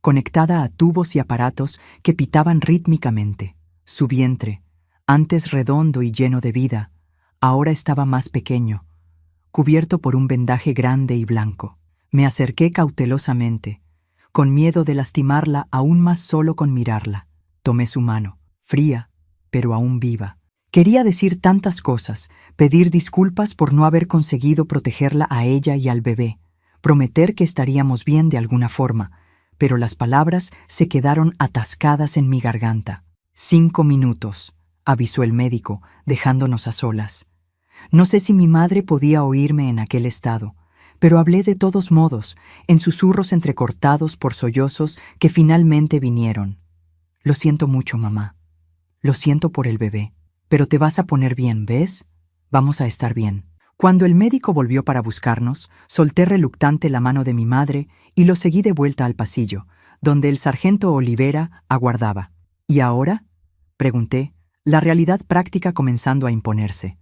conectada a tubos y aparatos que pitaban rítmicamente. Su vientre, antes redondo y lleno de vida, ahora estaba más pequeño, cubierto por un vendaje grande y blanco. Me acerqué cautelosamente, con miedo de lastimarla aún más solo con mirarla. Tomé su mano, fría, pero aún viva. Quería decir tantas cosas, pedir disculpas por no haber conseguido protegerla a ella y al bebé, prometer que estaríamos bien de alguna forma, pero las palabras se quedaron atascadas en mi garganta. 5 minutos, avisó el médico, dejándonos a solas. No sé si mi madre podía oírme en aquel estado, pero hablé de todos modos, en susurros entrecortados por sollozos que finalmente vinieron. Lo siento mucho, mamá. Lo siento por el bebé. Pero te vas a poner bien, ¿ves? Vamos a estar bien. Cuando el médico volvió para buscarnos, solté reluctante la mano de mi madre y lo seguí de vuelta al pasillo, donde el sargento Olivera aguardaba. ¿Y ahora?, pregunté, la realidad práctica comenzando a imponerse.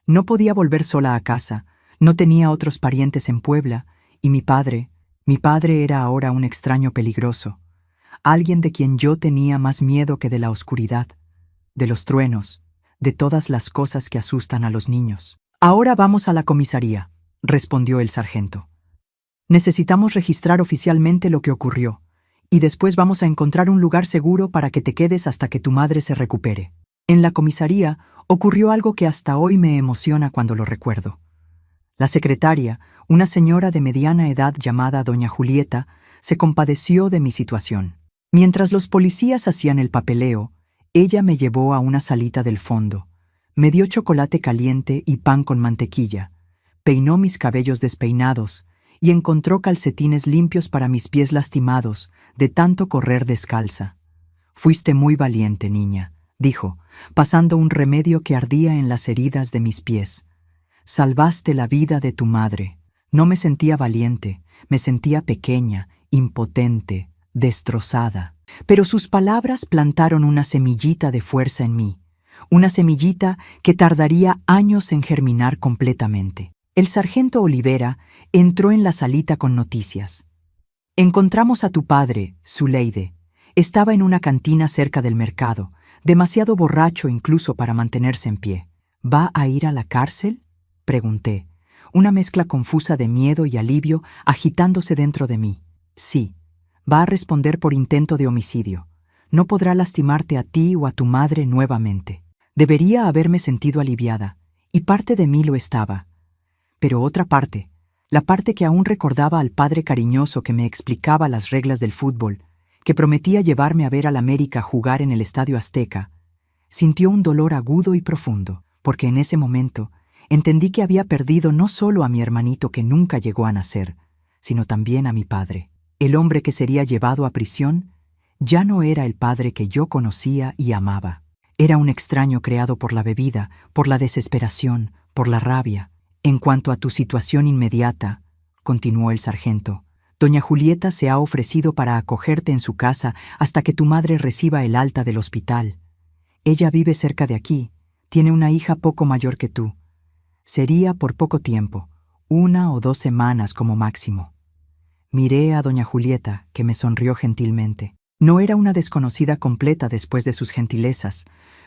No podía volver sola a casa, no tenía otros parientes en Puebla, y mi padre era ahora un extraño peligroso, alguien de quien yo tenía más miedo que de la oscuridad, de los truenos, de todas las cosas que asustan a los niños. Ahora vamos a la comisaría, respondió el sargento. Necesitamos registrar oficialmente lo que ocurrió, y después vamos a encontrar un lugar seguro para que te quedes hasta que tu madre se recupere. En la comisaría ocurrió algo que hasta hoy me emociona cuando lo recuerdo. La secretaria, una señora de mediana edad llamada doña Julieta, se compadeció de mi situación. Mientras los policías hacían el papeleo, ella me llevó a una salita del fondo, me dio chocolate caliente y pan con mantequilla, peinó mis cabellos despeinados y encontró calcetines limpios para mis pies lastimados de tanto correr descalza. Fuiste muy valiente, niña, dijo, pasando un remedio que ardía en las heridas de mis pies. Salvaste la vida de tu madre. No me sentía valiente, me sentía pequeña, impotente, destrozada. Pero sus palabras plantaron una semillita de fuerza en mí, una semillita que tardaría años en germinar completamente. El sargento Olivera entró en la salita con noticias. Encontramos a tu padre, Zuleide. Estaba en una cantina cerca del mercado, demasiado borracho incluso para mantenerse en pie. ¿Va a ir a la cárcel?, pregunté, una mezcla confusa de miedo y alivio agitándose dentro de mí. Sí, va a responder por intento de homicidio. No podrá lastimarte a ti o a tu madre nuevamente. Debería haberme sentido aliviada, y parte de mí lo estaba. Pero otra parte, la parte que aún recordaba al padre cariñoso que me explicaba las reglas del fútbol, que prometía llevarme a ver al América jugar en el Estadio Azteca, sintió un dolor agudo y profundo, porque en ese momento entendí que había perdido no solo a mi hermanito que nunca llegó a nacer, sino también a mi padre. El hombre que sería llevado a prisión ya no era el padre que yo conocía y amaba. Era un extraño creado por la bebida, por la desesperación, por la rabia. En cuanto a tu situación inmediata, continuó el sargento, doña Julieta se ha ofrecido para acogerte en su casa hasta que tu madre reciba el alta del hospital. Ella vive cerca de aquí, tiene una hija poco mayor que tú. Sería por poco tiempo, 1 o 2 semanas como máximo. Miré a doña Julieta, que me sonrió gentilmente. No era una desconocida completa después de sus gentilezas,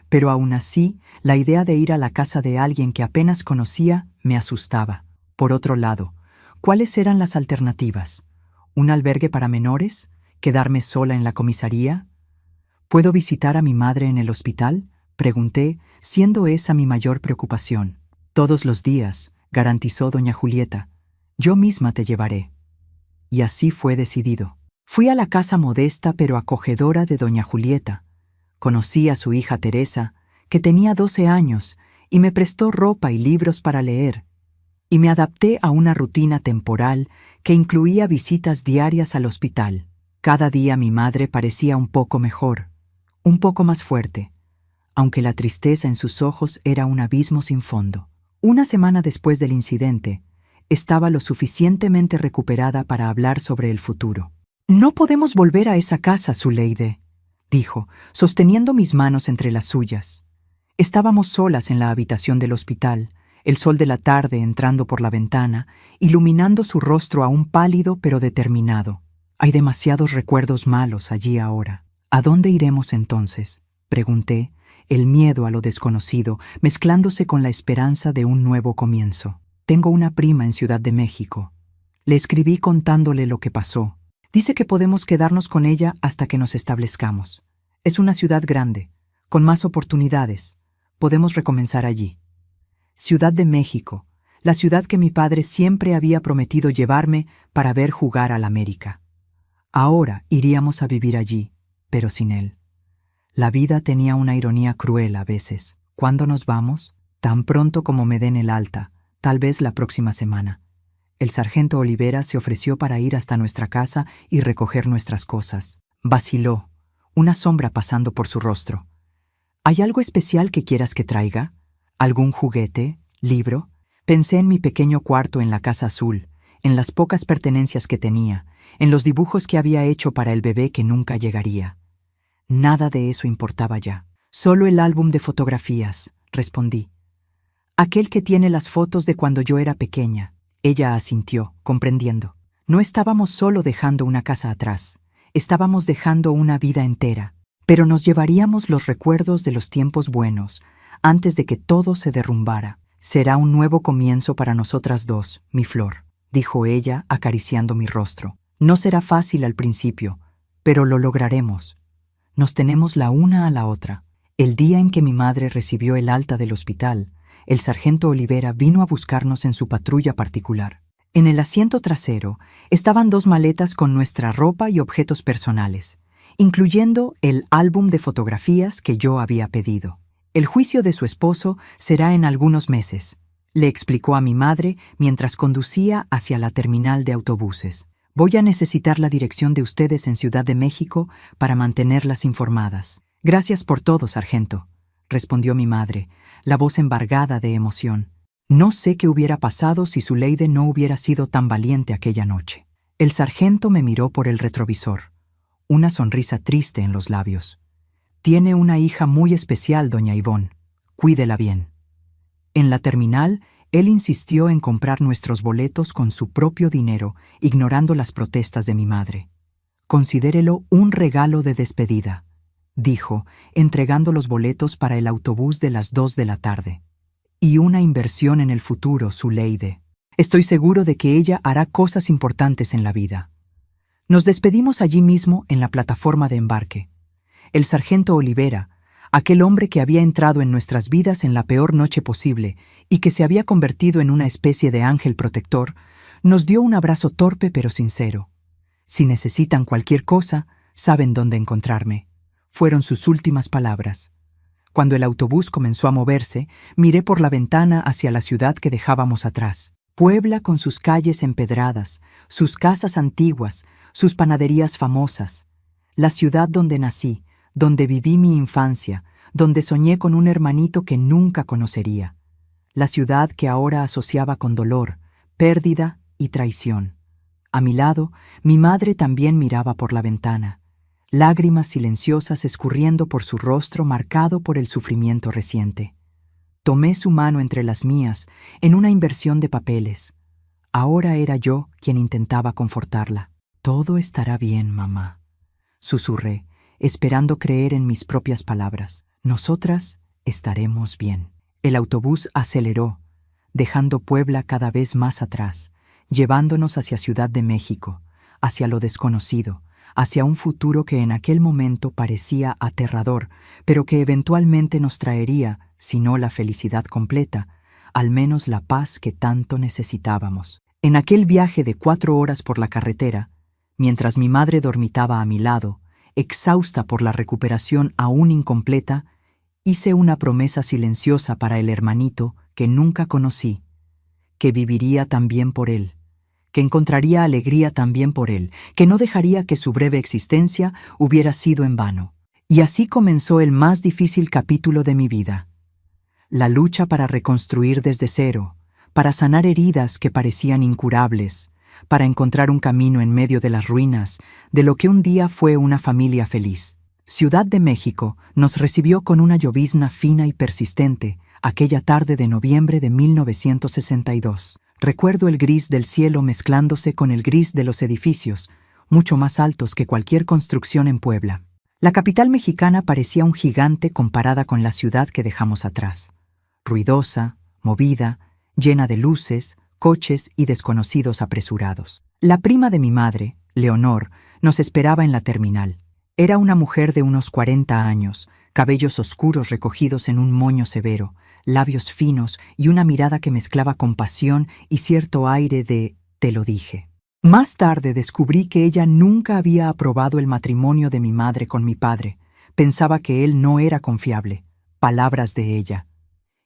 pero aún así, la idea de ir a la casa de alguien que apenas conocía me asustaba. Por otro lado, ¿cuáles eran las alternativas? ¿Un albergue para menores? ¿Quedarme sola en la comisaría? ¿Puedo visitar a mi madre en el hospital?, pregunté, siendo esa mi mayor preocupación. Todos los días, garantizó doña Julieta. Yo misma te llevaré. Y así fue decidido. Fui a la casa modesta pero acogedora de doña Julieta. Conocí a su hija Teresa, que tenía 12 años, y me prestó ropa y libros para leer. Y me adapté a una rutina temporal que incluía visitas diarias al hospital. Cada día mi madre parecía un poco mejor, un poco más fuerte, aunque la tristeza en sus ojos era un abismo sin fondo. Una semana después del incidente, Estaba lo suficientemente recuperada para hablar sobre el futuro. «No podemos volver a esa casa, Zuleide», dijo, sosteniendo mis manos entre las suyas. Estábamos solas en la habitación del hospital, el sol de la tarde entrando por la ventana, iluminando su rostro aún pálido pero determinado. Hay demasiados recuerdos malos allí ahora. ¿A dónde iremos entonces?, pregunté, el miedo a lo desconocido mezclándose con la esperanza de un nuevo comienzo. Tengo una prima en Ciudad de México. Le escribí contándole lo que pasó. Dice que podemos quedarnos con ella hasta que nos establezcamos. Es una ciudad grande, con más oportunidades. Podemos recomenzar allí. Ciudad de México, la ciudad que mi padre siempre había prometido llevarme para ver jugar al América. Ahora iríamos a vivir allí, pero sin él. La vida tenía una ironía cruel a veces. ¿Cuándo nos vamos? Tan pronto como me den el alta, tal vez la próxima semana. El sargento Olivera se ofreció para ir hasta nuestra casa y recoger nuestras cosas. Vaciló, una sombra pasando por su rostro. ¿Hay algo especial que quieras que traiga? ¿Algún juguete? ¿Libro? Pensé en mi pequeño cuarto en la casa azul, en las pocas pertenencias que tenía, en los dibujos que había hecho para el bebé que nunca llegaría. Nada de eso importaba ya. Solo el álbum de fotografías, respondí. Aquel que tiene las fotos de cuando yo era pequeña. Ella asintió, comprendiendo. No estábamos solo dejando una casa atrás, estábamos dejando una vida entera, pero nos llevaríamos los recuerdos de los tiempos buenos, antes de que todo se derrumbara. Será un nuevo comienzo para nosotras dos, mi flor, dijo ella acariciando mi rostro. No será fácil al principio, pero lo lograremos. Nos tenemos la una a la otra. El día en que mi madre recibió el alta del hospital, el sargento Olivera vino a buscarnos en su patrulla particular. En el asiento trasero estaban 2 maletas con nuestra ropa y objetos personales, incluyendo el álbum de fotografías que yo había pedido. El juicio de su esposo será en algunos meses, le explicó a mi madre mientras conducía hacia la terminal de autobuses. Voy a necesitar la dirección de ustedes en Ciudad de México para mantenerlas informadas. Gracias por todo, sargento, respondió mi madre, la voz embargada de emoción. No sé qué hubiera pasado si Zuleide no hubiera sido tan valiente aquella noche. El sargento me miró por el retrovisor, una sonrisa triste en los labios. Tiene una hija muy especial, doña Ivonne. Cuídela bien. En la terminal, él insistió en comprar nuestros boletos con su propio dinero, ignorando las protestas de mi madre. Considérelo un regalo de despedida, dijo, entregando los boletos para el autobús de las 2 de la tarde. Y una inversión en el futuro, Zuleide. Estoy seguro de que ella hará cosas importantes en la vida. Nos despedimos allí mismo en la plataforma de embarque. El sargento Olivera, aquel hombre que había entrado en nuestras vidas en la peor noche posible y que se había convertido en una especie de ángel protector, nos dio un abrazo torpe pero sincero. Si necesitan cualquier cosa, saben dónde encontrarme. Fueron sus últimas palabras. Cuando el autobús comenzó a moverse, miré por la ventana hacia la ciudad que dejábamos atrás. Puebla con sus calles empedradas, sus casas antiguas, sus panaderías famosas. La ciudad donde nací, donde viví mi infancia, donde soñé con un hermanito que nunca conocería. La ciudad que ahora asociaba con dolor, pérdida y traición. A mi lado, mi madre también miraba por la ventana, lágrimas silenciosas escurriendo por su rostro marcado por el sufrimiento reciente. Tomé su mano entre las mías en una inversión de papeles. Ahora era yo quien intentaba confortarla. «Todo estará bien, mamá», susurré, esperando creer en mis propias palabras. «Nosotras estaremos bien». El autobús aceleró, dejando Puebla cada vez más atrás, llevándonos hacia Ciudad de México, hacia lo desconocido, hacia un futuro que en aquel momento parecía aterrador, pero que eventualmente nos traería, si no la felicidad completa, al menos la paz que tanto necesitábamos. En aquel viaje de 4 horas por la carretera, mientras mi madre dormitaba a mi lado, exhausta por la recuperación aún incompleta, hice una promesa silenciosa para el hermanito que nunca conocí, que viviría también por él, que encontraría alegría también por él, que no dejaría que su breve existencia hubiera sido en vano. Y así comenzó el más difícil capítulo de mi vida. La lucha para reconstruir desde cero, para sanar heridas que parecían incurables, para encontrar un camino en medio de las ruinas de lo que un día fue una familia feliz. Ciudad de México nos recibió con una llovizna fina y persistente aquella tarde de noviembre de 1962. Recuerdo el gris del cielo mezclándose con el gris de los edificios, mucho más altos que cualquier construcción en Puebla. La capital mexicana parecía un gigante comparada con la ciudad que dejamos atrás. Ruidosa, movida, llena de luces, coches y desconocidos apresurados. La prima de mi madre, Leonor, nos esperaba en la terminal. Era una mujer de unos 40 años, cabellos oscuros recogidos en un moño severo, labios finos y una mirada que mezclaba compasión y cierto aire de «te lo dije». Más tarde descubrí que ella nunca había aprobado el matrimonio de mi madre con mi padre. Pensaba que él no era confiable. Palabras de ella.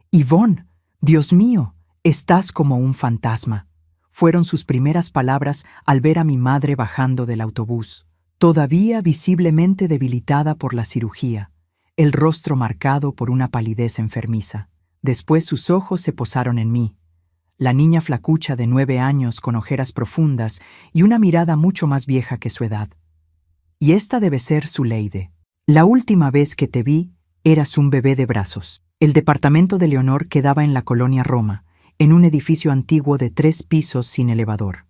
«Ivonne, Dios mío, estás como un fantasma», fueron sus primeras palabras al ver a mi madre bajando del autobús, todavía visiblemente debilitada por la cirugía, el rostro marcado por una palidez enfermiza. Después sus ojos se posaron en mí, la niña flacucha de 9 años con ojeras profundas y una mirada mucho más vieja que su edad. «Y esta debe ser Zuleide. La última vez que te vi, eras un bebé de brazos». El departamento de Leonor quedaba en la colonia Roma, en un edificio antiguo de 3 pisos sin elevador.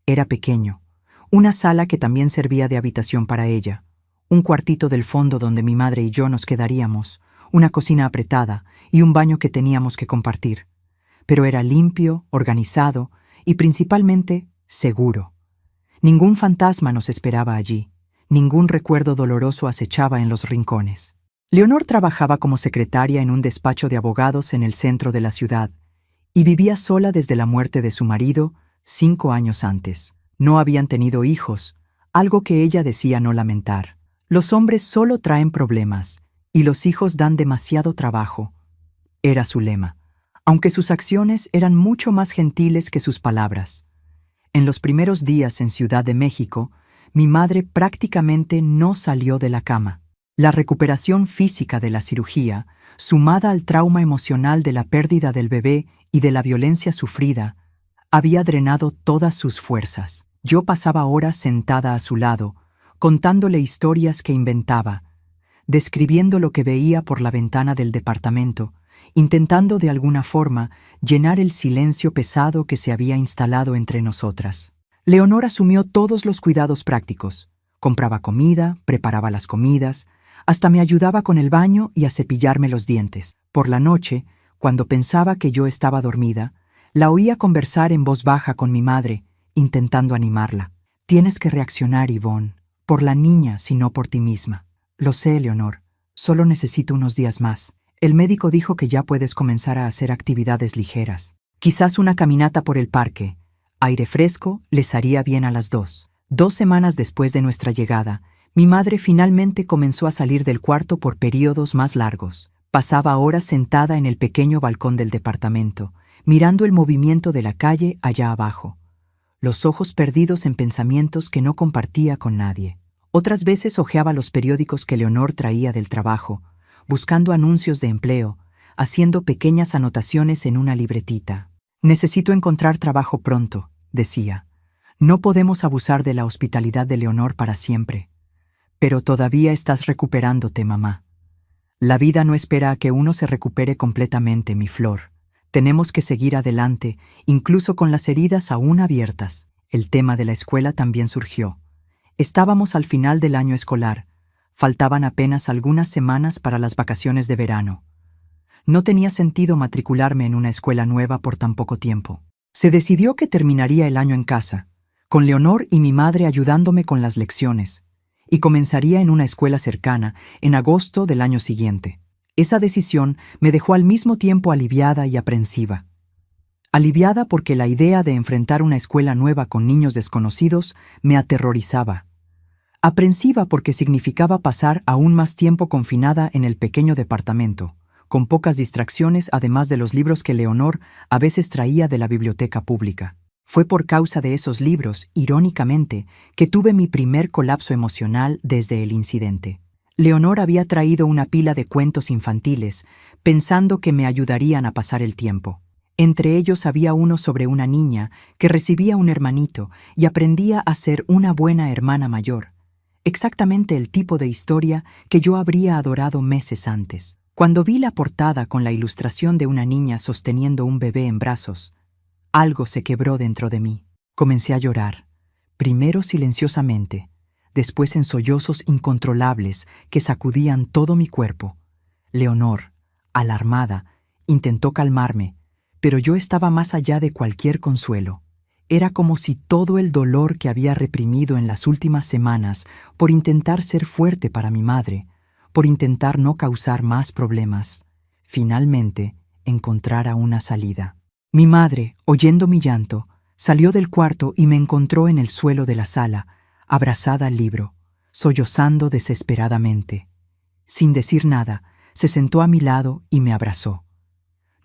Era pequeño, una sala que también servía de habitación para ella, un cuartito del fondo donde mi madre y yo nos quedaríamos, una cocina apretada y un baño que teníamos que compartir. Pero era limpio, organizado y principalmente seguro. Ningún fantasma nos esperaba allí, ningún recuerdo doloroso acechaba en los rincones. Leonor trabajaba como secretaria en un despacho de abogados en el centro de la ciudad y vivía sola desde la muerte de su marido 5 años antes. No habían tenido hijos, algo que ella decía no lamentar. Los hombres solo traen problemas y los hijos dan demasiado trabajo. Era su lema, aunque sus acciones eran mucho más gentiles que sus palabras. En los primeros días en Ciudad de México, mi madre prácticamente no salió de la cama. La recuperación física de la cirugía, sumada al trauma emocional de la pérdida del bebé y de la violencia sufrida, había drenado todas sus fuerzas. Yo pasaba horas sentada a su lado, contándole historias que inventaba, describiendo lo que veía por la ventana del departamento, intentando de alguna forma llenar el silencio pesado que se había instalado entre nosotras. Leonor asumió todos los cuidados prácticos. Compraba comida, preparaba las comidas, hasta me ayudaba con el baño y a cepillarme los dientes. Por la noche, cuando pensaba que yo estaba dormida, la oía conversar en voz baja con mi madre, intentando animarla. «Tienes que reaccionar, Ivonne, por la niña, si no por ti misma». «Lo sé, Leonor, solo necesito unos días más. El médico dijo que ya puedes comenzar a hacer actividades ligeras. Quizás una caminata por el parque. Aire fresco les haría bien a las dos». 2 semanas después de nuestra llegada, mi madre finalmente comenzó a salir del cuarto por períodos más largos. Pasaba horas sentada en el pequeño balcón del departamento, mirando el movimiento de la calle allá abajo, los ojos perdidos en pensamientos que no compartía con nadie. Otras veces hojeaba los periódicos que Leonor traía del trabajo, buscando anuncios de empleo, haciendo pequeñas anotaciones en una libretita. «Necesito encontrar trabajo pronto», decía. «No podemos abusar de la hospitalidad de Leonor para siempre. Pero todavía estás recuperándote, mamá. La vida no espera a que uno se recupere completamente, mi flor. Tenemos que seguir adelante, incluso con las heridas aún abiertas». El tema de la escuela también surgió. Estábamos al final del año escolar. Faltaban apenas algunas semanas para las vacaciones de verano. No tenía sentido matricularme en una escuela nueva por tan poco tiempo. Se decidió que terminaría el año en casa, con Leonor y mi madre ayudándome con las lecciones, y comenzaría en una escuela cercana en agosto del año siguiente. Esa decisión me dejó al mismo tiempo aliviada y aprensiva. Aliviada porque la idea de enfrentar una escuela nueva con niños desconocidos me aterrorizaba. Aprensiva porque significaba pasar aún más tiempo confinada en el pequeño departamento, con pocas distracciones además de los libros que Leonor a veces traía de la biblioteca pública. Fue por causa de esos libros, irónicamente, que tuve mi primer colapso emocional desde el incidente. Leonor había traído una pila de cuentos infantiles, pensando que me ayudarían a pasar el tiempo. Entre ellos había uno sobre una niña que recibía un hermanito y aprendía a ser una buena hermana mayor. Exactamente el tipo de historia que yo habría adorado meses antes. Cuando vi la portada con la ilustración de una niña sosteniendo un bebé en brazos, algo se quebró dentro de mí. Comencé a llorar, primero silenciosamente, después en sollozos incontrolables que sacudían todo mi cuerpo. Leonor, alarmada, intentó calmarme, pero yo estaba más allá de cualquier consuelo. Era como si todo el dolor que había reprimido en las últimas semanas por intentar ser fuerte para mi madre, por intentar no causar más problemas, finalmente encontrara una salida. Mi madre, oyendo mi llanto, salió del cuarto y me encontró en el suelo de la sala, abrazada al libro, sollozando desesperadamente. Sin decir nada, se sentó a mi lado y me abrazó.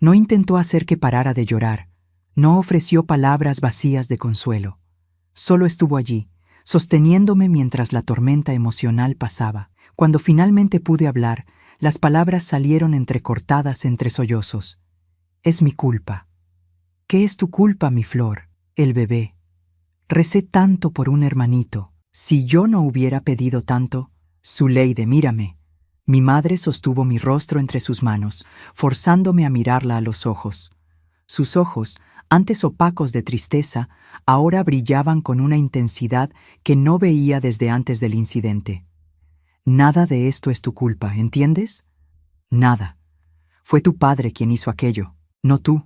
No intentó hacer que parara de llorar, no ofreció palabras vacías de consuelo. Solo estuvo allí, sosteniéndome mientras la tormenta emocional pasaba. Cuando finalmente pude hablar, las palabras salieron entrecortadas entre sollozos. Es mi culpa. ¿Qué es tu culpa, mi flor? El bebé. Recé tanto por un hermanito. Si yo no hubiera pedido tanto, Zuleide, mírame. Mi madre sostuvo mi rostro entre sus manos, forzándome a mirarla a los ojos. Sus ojos, antes opacos de tristeza, ahora brillaban con una intensidad que no veía desde antes del incidente. Nada de esto es tu culpa, ¿entiendes? Nada. Fue tu padre quien hizo aquello, no tú.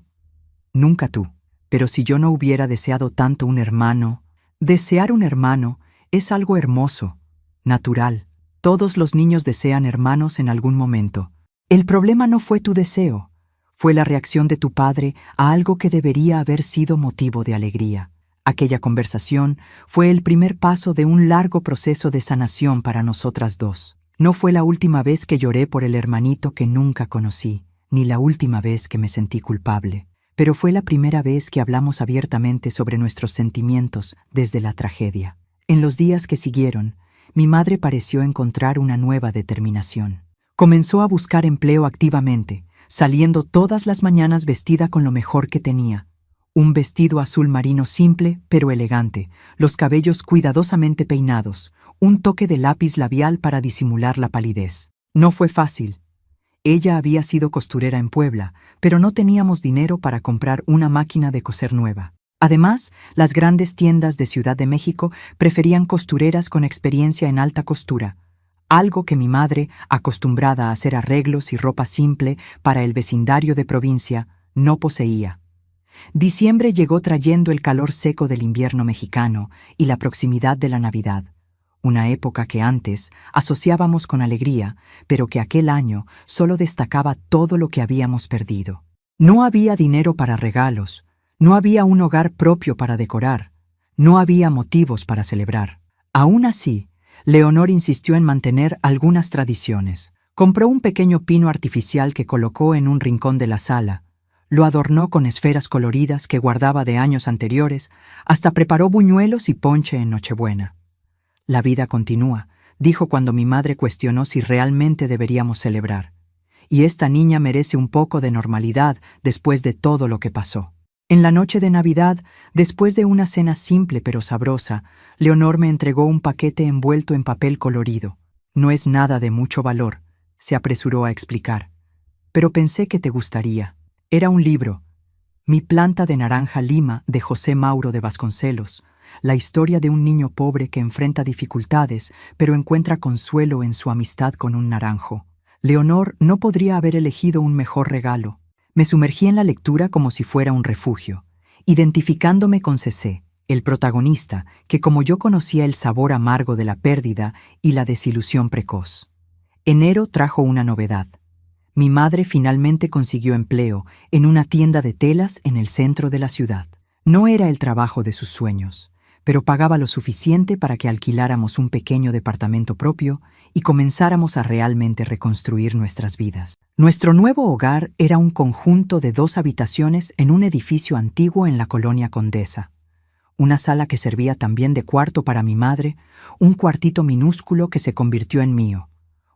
Nunca tú. Pero si yo no hubiera deseado tanto un hermano, desear un hermano es algo hermoso, natural. Todos los niños desean hermanos en algún momento. El problema no fue tu deseo, fue la reacción de tu padre a algo que debería haber sido motivo de alegría. Aquella conversación fue el primer paso de un largo proceso de sanación para nosotras dos. No fue la última vez que lloré por el hermanito que nunca conocí, ni la última vez que me sentí culpable, pero fue la primera vez que hablamos abiertamente sobre nuestros sentimientos desde la tragedia. En los días que siguieron, mi madre pareció encontrar una nueva determinación. Comenzó a buscar empleo activamente, saliendo todas las mañanas vestida con lo mejor que tenía. Un vestido azul marino simple pero elegante, los cabellos cuidadosamente peinados, un toque de lápiz labial para disimular la palidez. No fue fácil. Ella había sido costurera en Puebla, pero no teníamos dinero para comprar una máquina de coser nueva. Además, las grandes tiendas de Ciudad de México preferían costureras con experiencia en alta costura, algo que mi madre, acostumbrada a hacer arreglos y ropa simple para el vecindario de provincia, no poseía. Diciembre llegó trayendo el calor seco del invierno mexicano y la proximidad de la Navidad, una época que antes asociábamos con alegría, pero que aquel año solo destacaba todo lo que habíamos perdido. No había dinero para regalos, no había un hogar propio para decorar, no había motivos para celebrar. Aún así, Leonor insistió en mantener algunas tradiciones. Compró un pequeño pino artificial que colocó en un rincón de la sala, lo adornó con esferas coloridas que guardaba de años anteriores, hasta preparó buñuelos y ponche en Nochebuena. La vida continúa, dijo cuando mi madre cuestionó si realmente deberíamos celebrar. Y esta niña merece un poco de normalidad después de todo lo que pasó. En la noche de Navidad, después de una cena simple pero sabrosa, Leonor me entregó un paquete envuelto en papel colorido. No es nada de mucho valor, se apresuró a explicar. Pero pensé que te gustaría. Era un libro, Mi planta de naranja lima, de José Mauro de Vasconcelos, la historia de un niño pobre que enfrenta dificultades, pero encuentra consuelo en su amistad con un naranjo. Leonor no podría haber elegido un mejor regalo. Me sumergí en la lectura como si fuera un refugio, identificándome con Cecé, el protagonista, que como yo conocía el sabor amargo de la pérdida y la desilusión precoz. Enero trajo una novedad. Mi madre finalmente consiguió empleo en una tienda de telas en el centro de la ciudad. No era el trabajo de sus sueños, pero pagaba lo suficiente para que alquiláramos un pequeño departamento propio y comenzáramos a realmente reconstruir nuestras vidas. Nuestro nuevo hogar era un conjunto de 2 habitaciones en un edificio antiguo en la colonia Condesa. Una sala que servía también de cuarto para mi madre, un cuartito minúsculo que se convirtió en mío,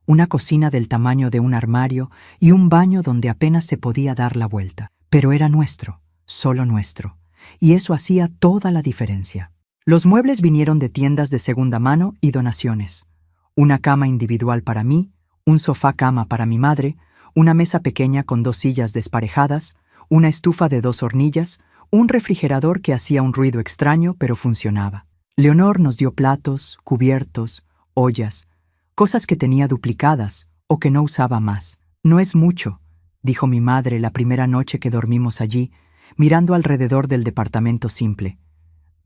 una cocina del tamaño de un armario y un baño donde apenas se podía dar la vuelta. Pero era nuestro. solo nuestro, y eso hacía toda la diferencia. Los muebles vinieron de tiendas de segunda mano y donaciones. Una cama individual para mí, un sofá cama para mi madre, una mesa pequeña con 2 sillas desparejadas, una estufa de 2 hornillas, un refrigerador que hacía un ruido extraño pero funcionaba. Leonor nos dio platos, cubiertos, ollas, cosas que tenía duplicadas o que no usaba más. «No es mucho», dijo mi madre la primera noche que dormimos allí, mirando alrededor del departamento simple.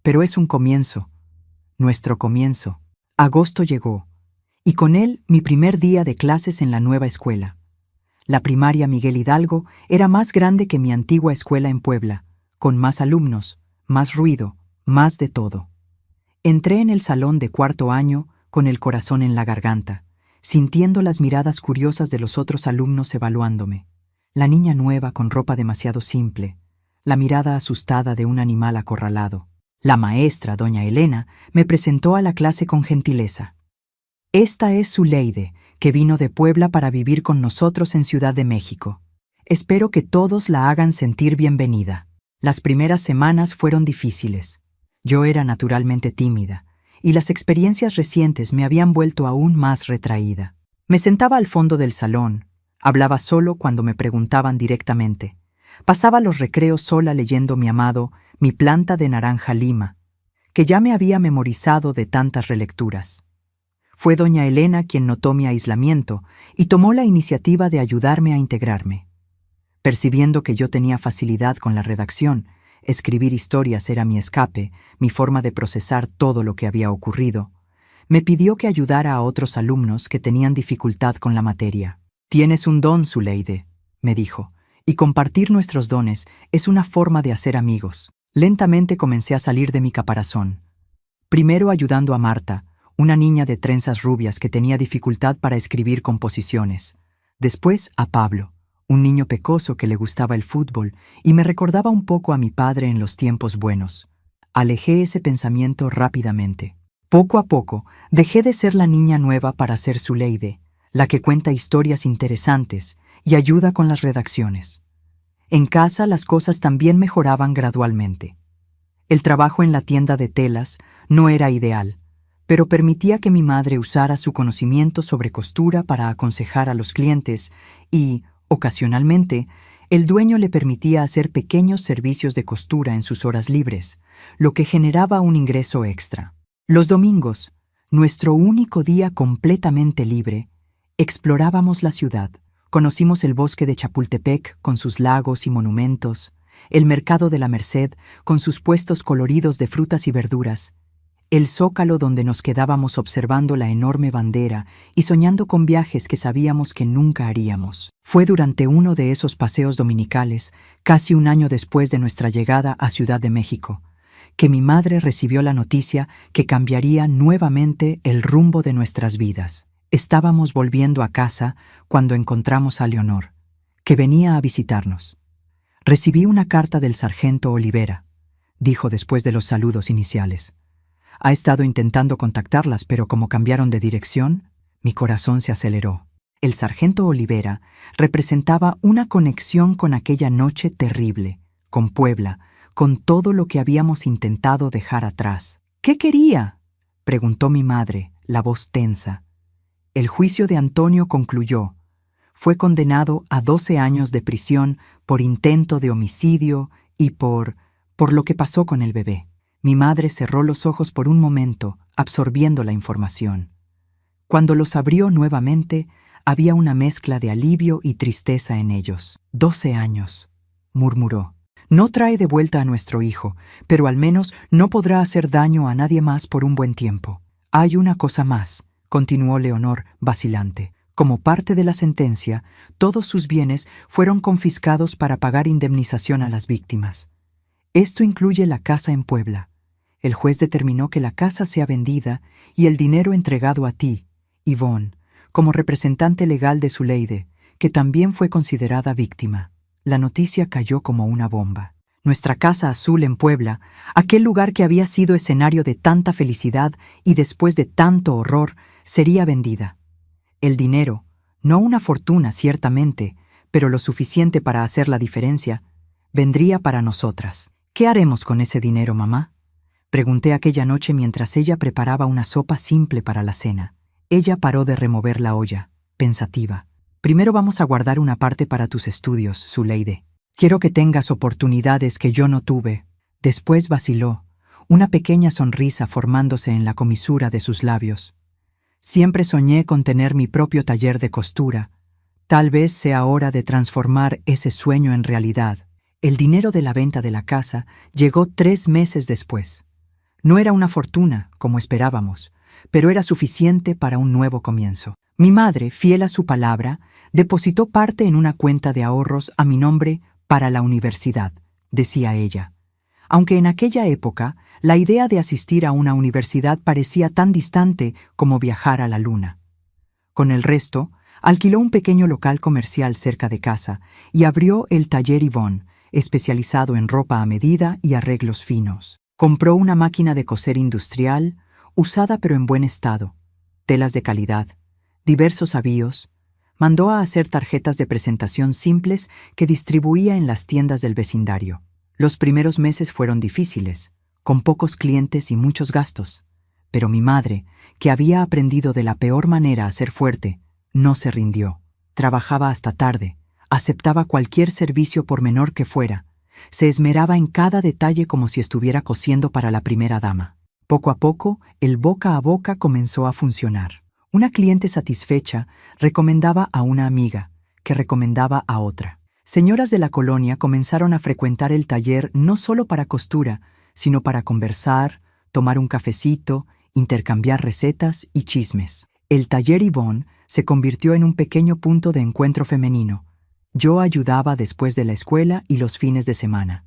«Pero es un comienzo, nuestro comienzo». Agosto llegó, y con él mi primer día de clases en la nueva escuela. La primaria Miguel Hidalgo era más grande que mi antigua escuela en Puebla, con más alumnos, más ruido, más de todo. Entré en el salón de 4º año con el corazón en la garganta, sintiendo las miradas curiosas de los otros alumnos evaluándome. La niña nueva con ropa demasiado simple, la mirada asustada de un animal acorralado. La maestra, doña Elena, me presentó a la clase con gentileza. «Esta es Zuleide, que vino de Puebla para vivir con nosotros en Ciudad de México. Espero que todos la hagan sentir bienvenida». Las primeras semanas fueron difíciles. Yo era naturalmente tímida, y las experiencias recientes me habían vuelto aún más retraída. Me sentaba al fondo del salón, hablaba solo cuando me preguntaban directamente. Pasaba los recreos sola leyendo mi amado Mi planta de naranja lima, que ya me había memorizado de tantas relecturas. Fue doña Elena quien notó mi aislamiento y tomó la iniciativa de ayudarme a integrarme. Percibiendo que yo tenía facilidad con la redacción, escribir historias era mi escape, mi forma de procesar todo lo que había ocurrido, me pidió que ayudara a otros alumnos que tenían dificultad con la materia. «Tienes un don, Zuleide», me dijo, «y compartir nuestros dones es una forma de hacer amigos». Lentamente comencé a salir de mi caparazón. Primero ayudando a Marta, una niña de trenzas rubias que tenía dificultad para escribir composiciones. Después a Pablo, un niño pecoso que le gustaba el fútbol y me recordaba un poco a mi padre en los tiempos buenos. Alejé ese pensamiento rápidamente. Poco a poco, dejé de ser la niña nueva para ser Zuleide, la que cuenta historias interesantes y ayuda con las redacciones. En casa las cosas también mejoraban gradualmente. El trabajo en la tienda de telas no era ideal, pero permitía que mi madre usara su conocimiento sobre costura para aconsejar a los clientes y, ocasionalmente, el dueño le permitía hacer pequeños servicios de costura en sus horas libres, lo que generaba un ingreso extra. Los domingos, nuestro único día completamente libre, explorábamos la ciudad. Conocimos el bosque de Chapultepec con sus lagos y monumentos, el mercado de la Merced con sus puestos coloridos de frutas y verduras, el Zócalo donde nos quedábamos observando la enorme bandera y soñando con viajes que sabíamos que nunca haríamos. Fue durante uno de esos paseos dominicales, casi un año después de nuestra llegada a Ciudad de México, que mi madre recibió la noticia que cambiaría nuevamente el rumbo de nuestras vidas. Estábamos volviendo a casa cuando encontramos a Leonor, que venía a visitarnos. «Recibí una carta del sargento Olivera», dijo después de los saludos iniciales. «Ha estado intentando contactarlas, pero como cambiaron de dirección, mi corazón se aceleró». El sargento Olivera representaba una conexión con aquella noche terrible, con Puebla, con todo lo que habíamos intentado dejar atrás. «¿Qué quería?», preguntó mi madre, la voz tensa. El juicio de Antonio concluyó. Fue condenado a 12 años de prisión por intento de homicidio y por lo que pasó con el bebé. Mi madre cerró los ojos por un momento, absorbiendo la información. Cuando los abrió nuevamente, había una mezcla de alivio y tristeza en ellos. 12 años, murmuró. No trae de vuelta a nuestro hijo, pero al menos no podrá hacer daño a nadie más por un buen tiempo. Hay una cosa más, continuó Leonor, vacilante. Como parte de la sentencia, todos sus bienes fueron confiscados para pagar indemnización a las víctimas. Esto incluye la casa en Puebla. El juez determinó que la casa sea vendida y el dinero entregado a ti, Yvonne, como representante legal de Zuleide, que también fue considerada víctima. La noticia cayó como una bomba. Nuestra casa azul en Puebla, aquel lugar que había sido escenario de tanta felicidad y después de tanto horror, sería vendida. El dinero, no una fortuna ciertamente, pero lo suficiente para hacer la diferencia, Vendría para nosotras. ¿Qué haremos con ese dinero, mamá? Pregunté aquella noche mientras ella preparaba una sopa simple para la cena. Ella paró de remover la olla, pensativa. Primero vamos a guardar una parte para tus estudios, Zuleide. Quiero que tengas oportunidades que yo no tuve. Después vaciló, una pequeña sonrisa formándose en la comisura de sus labios. Siempre soñé con tener mi propio taller de costura. Tal vez sea hora de transformar ese sueño en realidad. El dinero de la venta de la casa llegó 3 meses después. No era una fortuna, como esperábamos, pero era suficiente para un nuevo comienzo. Mi madre, fiel a su palabra, depositó parte en una cuenta de ahorros a mi nombre para la universidad, decía ella. Aunque en aquella época la idea de asistir a una universidad parecía tan distante como viajar a la luna. Con el resto, alquiló un pequeño local comercial cerca de casa y abrió el taller Yvonne, especializado en ropa a medida y arreglos finos. Compró una máquina de coser industrial, usada pero en buen estado, telas de calidad, diversos avíos, mandó a hacer tarjetas de presentación simples que distribuía en las tiendas del vecindario. Los primeros meses fueron difíciles, con pocos clientes y muchos gastos, pero mi madre, que había aprendido de la peor manera a ser fuerte, no se rindió. Trabajaba hasta tarde, aceptaba cualquier servicio por menor que fuera, se esmeraba en cada detalle como si estuviera cosiendo para la primera dama. Poco a poco, el boca a boca comenzó a funcionar. Una cliente satisfecha recomendaba a una amiga, que recomendaba a otra. Señoras de la colonia comenzaron a frecuentar el taller no solo para costura, sino para conversar, tomar un cafecito, intercambiar recetas y chismes. El taller Yvonne se convirtió en un pequeño punto de encuentro femenino. Yo ayudaba después de la escuela y los fines de semana.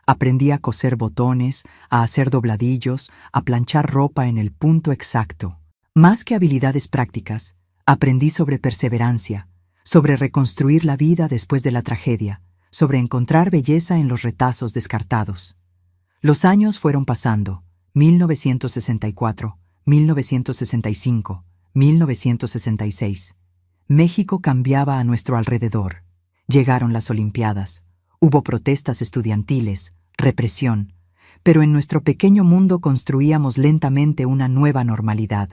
Aprendí a coser botones, a hacer dobladillos, a planchar ropa en el punto exacto. Más que habilidades prácticas, aprendí sobre perseverancia, sobre reconstruir la vida después de la tragedia, sobre encontrar belleza en los retazos descartados. Los años fueron pasando, 1964, 1965, 1966. México cambiaba a nuestro alrededor. Llegaron las Olimpiadas, hubo protestas estudiantiles, represión, pero en nuestro pequeño mundo construíamos lentamente una nueva normalidad.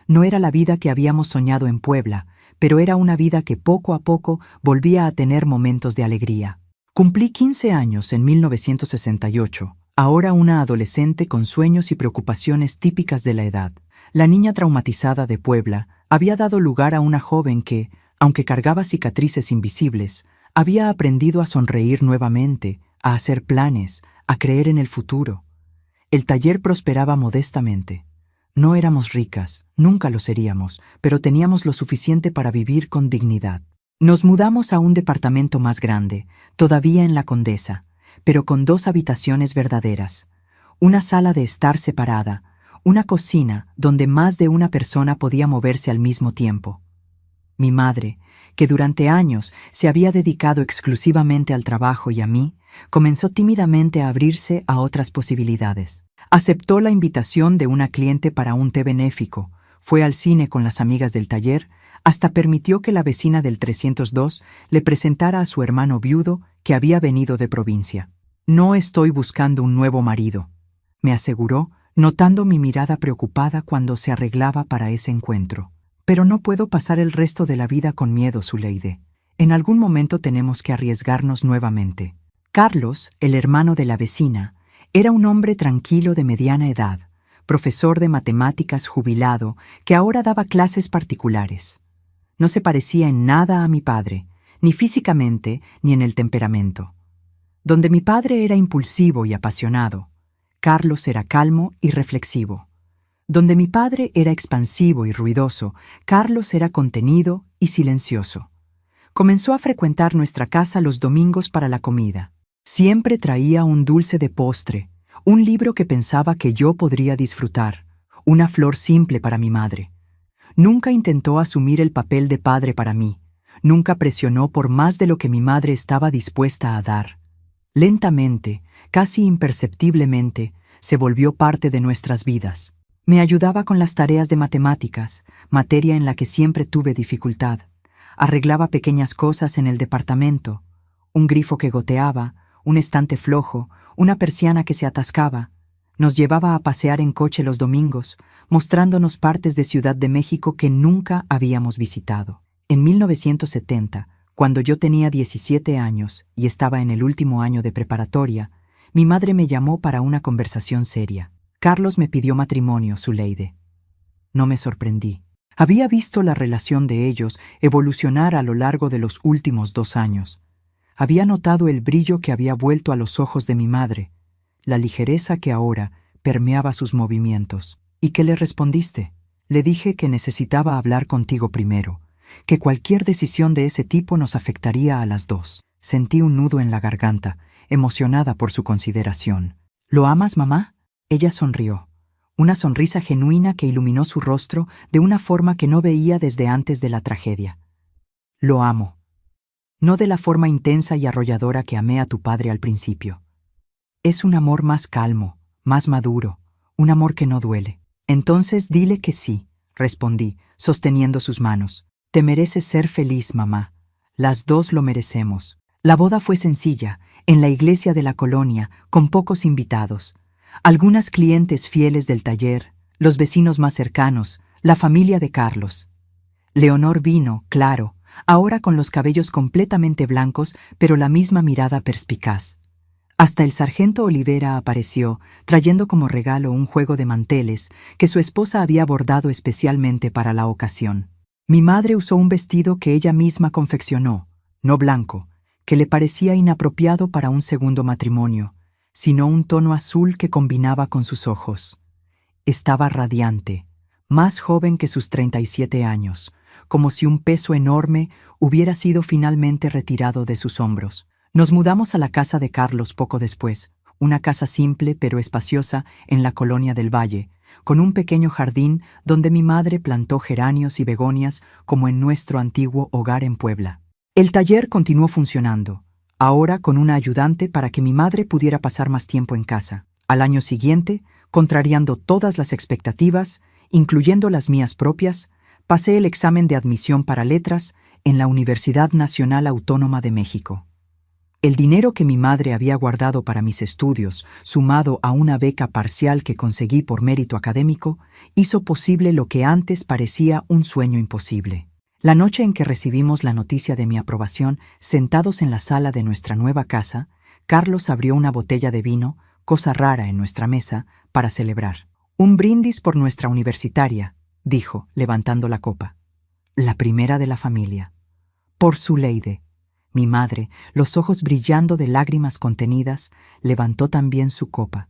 No era la vida que habíamos soñado en Puebla, pero era una vida que poco a poco volvía a tener momentos de alegría. Cumplí 15 años en 1968, ahora una adolescente con sueños y preocupaciones típicas de la edad. La niña traumatizada de Puebla había dado lugar a una joven que, aunque cargaba cicatrices invisibles, había aprendido a sonreír nuevamente, a hacer planes, a creer en el futuro. El taller prosperaba modestamente. No éramos ricas, nunca lo seríamos, pero teníamos lo suficiente para vivir con dignidad. Nos mudamos a un departamento más grande, todavía en La Condesa, pero con 2 habitaciones verdaderas, una sala de estar separada, una cocina donde más de una persona podía moverse al mismo tiempo. Mi madre, que durante años se había dedicado exclusivamente al trabajo y a mí, comenzó tímidamente a abrirse a otras posibilidades. Aceptó la invitación de una cliente para un té benéfico, fue al cine con las amigas del taller, hasta permitió que la vecina del 302 le presentara a su hermano viudo que había venido de provincia. «No estoy buscando un nuevo marido», me aseguró, notando mi mirada preocupada cuando se arreglaba para ese encuentro. «Pero no puedo pasar el resto de la vida con miedo, Zuleide. En algún momento tenemos que arriesgarnos nuevamente». Carlos, el hermano de la vecina, era un hombre tranquilo de mediana edad, profesor de matemáticas jubilado, que ahora daba clases particulares. No se parecía en nada a mi padre, ni físicamente ni en el temperamento. Donde mi padre era impulsivo y apasionado, Carlos era calmo y reflexivo. Donde mi padre era expansivo y ruidoso, Carlos era contenido y silencioso. Comenzó a frecuentar nuestra casa los domingos para la comida. Siempre traía un dulce de postre, un libro que pensaba que yo podría disfrutar, una flor simple para mi madre. Nunca intentó asumir el papel de padre para mí, nunca presionó por más de lo que mi madre estaba dispuesta a dar. Lentamente, casi imperceptiblemente, se volvió parte de nuestras vidas. Me ayudaba con las tareas de matemáticas, materia en la que siempre tuve dificultad. Arreglaba pequeñas cosas en el departamento, un grifo que goteaba, un estante flojo, una persiana que se atascaba. Nos llevaba a pasear en coche los domingos, mostrándonos partes de Ciudad de México que nunca habíamos visitado. En 1970, cuando yo tenía 17 años y estaba en el último año de preparatoria, mi madre me llamó para una conversación seria. Carlos me pidió matrimonio, Zuleide. No me sorprendí. Había visto la relación de ellos evolucionar a lo largo de los últimos 2 años. Había notado el brillo que había vuelto a los ojos de mi madre, la ligereza que ahora permeaba sus movimientos. ¿Y qué le respondiste? Le dije que necesitaba hablar contigo primero, que cualquier decisión de ese tipo nos afectaría a las dos. Sentí un nudo en la garganta, emocionada por su consideración. ¿Lo amas, mamá? Ella sonrió, una sonrisa genuina que iluminó su rostro de una forma que no veía desde antes de la tragedia. Lo amo. No de la forma intensa y arrolladora que amé a tu padre al principio. Es un amor más calmo, más maduro, un amor que no duele. Entonces dile que sí, respondí, sosteniendo sus manos. Te mereces ser feliz, mamá. Las dos lo merecemos. La boda fue sencilla, en la iglesia de la colonia, con pocos invitados. Algunas clientes fieles del taller, los vecinos más cercanos, la familia de Carlos. Leonor vino, claro, ahora con los cabellos completamente blancos, pero la misma mirada perspicaz. Hasta el sargento Olivera apareció, trayendo como regalo un juego de manteles que su esposa había bordado especialmente para la ocasión. Mi madre usó un vestido que ella misma confeccionó, no blanco, que le parecía inapropiado para un segundo matrimonio, sino un tono azul que combinaba con sus ojos. Estaba radiante, más joven que sus 37 años, como si un peso enorme hubiera sido finalmente retirado de sus hombros. Nos mudamos a la casa de Carlos poco después, una casa simple pero espaciosa en la colonia del Valle, con un pequeño jardín donde mi madre plantó geranios y begonias como en nuestro antiguo hogar en Puebla. El taller continuó funcionando, ahora con una ayudante para que mi madre pudiera pasar más tiempo en casa. Al año siguiente, contrariando todas las expectativas, incluyendo las mías propias, pasé el examen de admisión para letras en la Universidad Nacional Autónoma de México. El dinero que mi madre había guardado para mis estudios, sumado a una beca parcial que conseguí por mérito académico, hizo posible lo que antes parecía un sueño imposible. La noche en que recibimos la noticia de mi aprobación, sentados en la sala de nuestra nueva casa, Carlos abrió una botella de vino, cosa rara en nuestra mesa, para celebrar. «Un brindis por nuestra universitaria», dijo, levantando la copa. «La primera de la familia. Por Zuleide». Mi madre, los ojos brillando de lágrimas contenidas, levantó también su copa,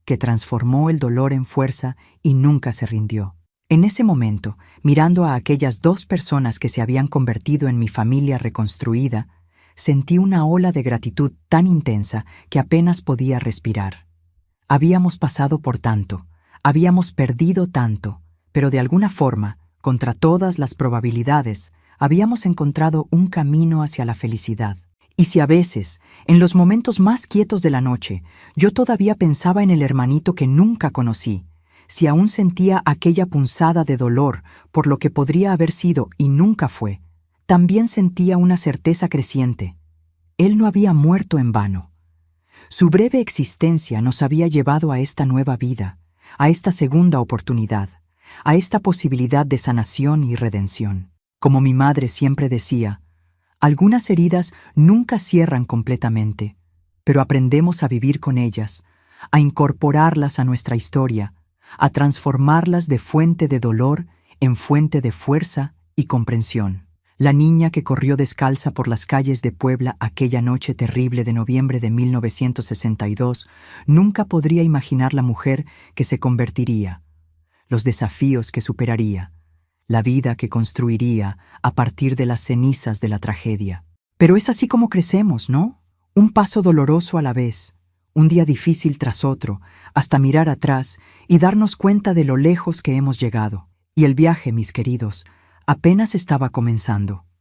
que transformó el dolor en fuerza y nunca se rindió. En ese momento, mirando a aquellas 2 personas que se habían convertido en mi familia reconstruida, sentí una ola de gratitud tan intensa que apenas podía respirar. Habíamos pasado por tanto, habíamos perdido tanto, pero de alguna forma, contra todas las probabilidades, habíamos encontrado un camino hacia la felicidad. Y si a veces, en los momentos más quietos de la noche, yo todavía pensaba en el hermanito que nunca conocí, si aún sentía aquella punzada de dolor por lo que podría haber sido y nunca fue, también sentía una certeza creciente. Él no había muerto en vano. Su breve existencia nos había llevado a esta nueva vida, a esta segunda oportunidad, a esta posibilidad de sanación y redención. Como mi madre siempre decía, algunas heridas nunca cierran completamente, pero aprendemos a vivir con ellas, a incorporarlas a nuestra historia, a transformarlas de fuente de dolor en fuente de fuerza y comprensión. La niña que corrió descalza por las calles de Puebla aquella noche terrible de noviembre de 1962 nunca podría imaginar la mujer que se convertiría, los desafíos que superaría, la vida que construiría a partir de las cenizas de la tragedia. Pero es así como crecemos, ¿no? Un paso doloroso a la vez, un día difícil tras otro, hasta mirar atrás y darnos cuenta de lo lejos que hemos llegado. Y el viaje, mis queridos, apenas estaba comenzando.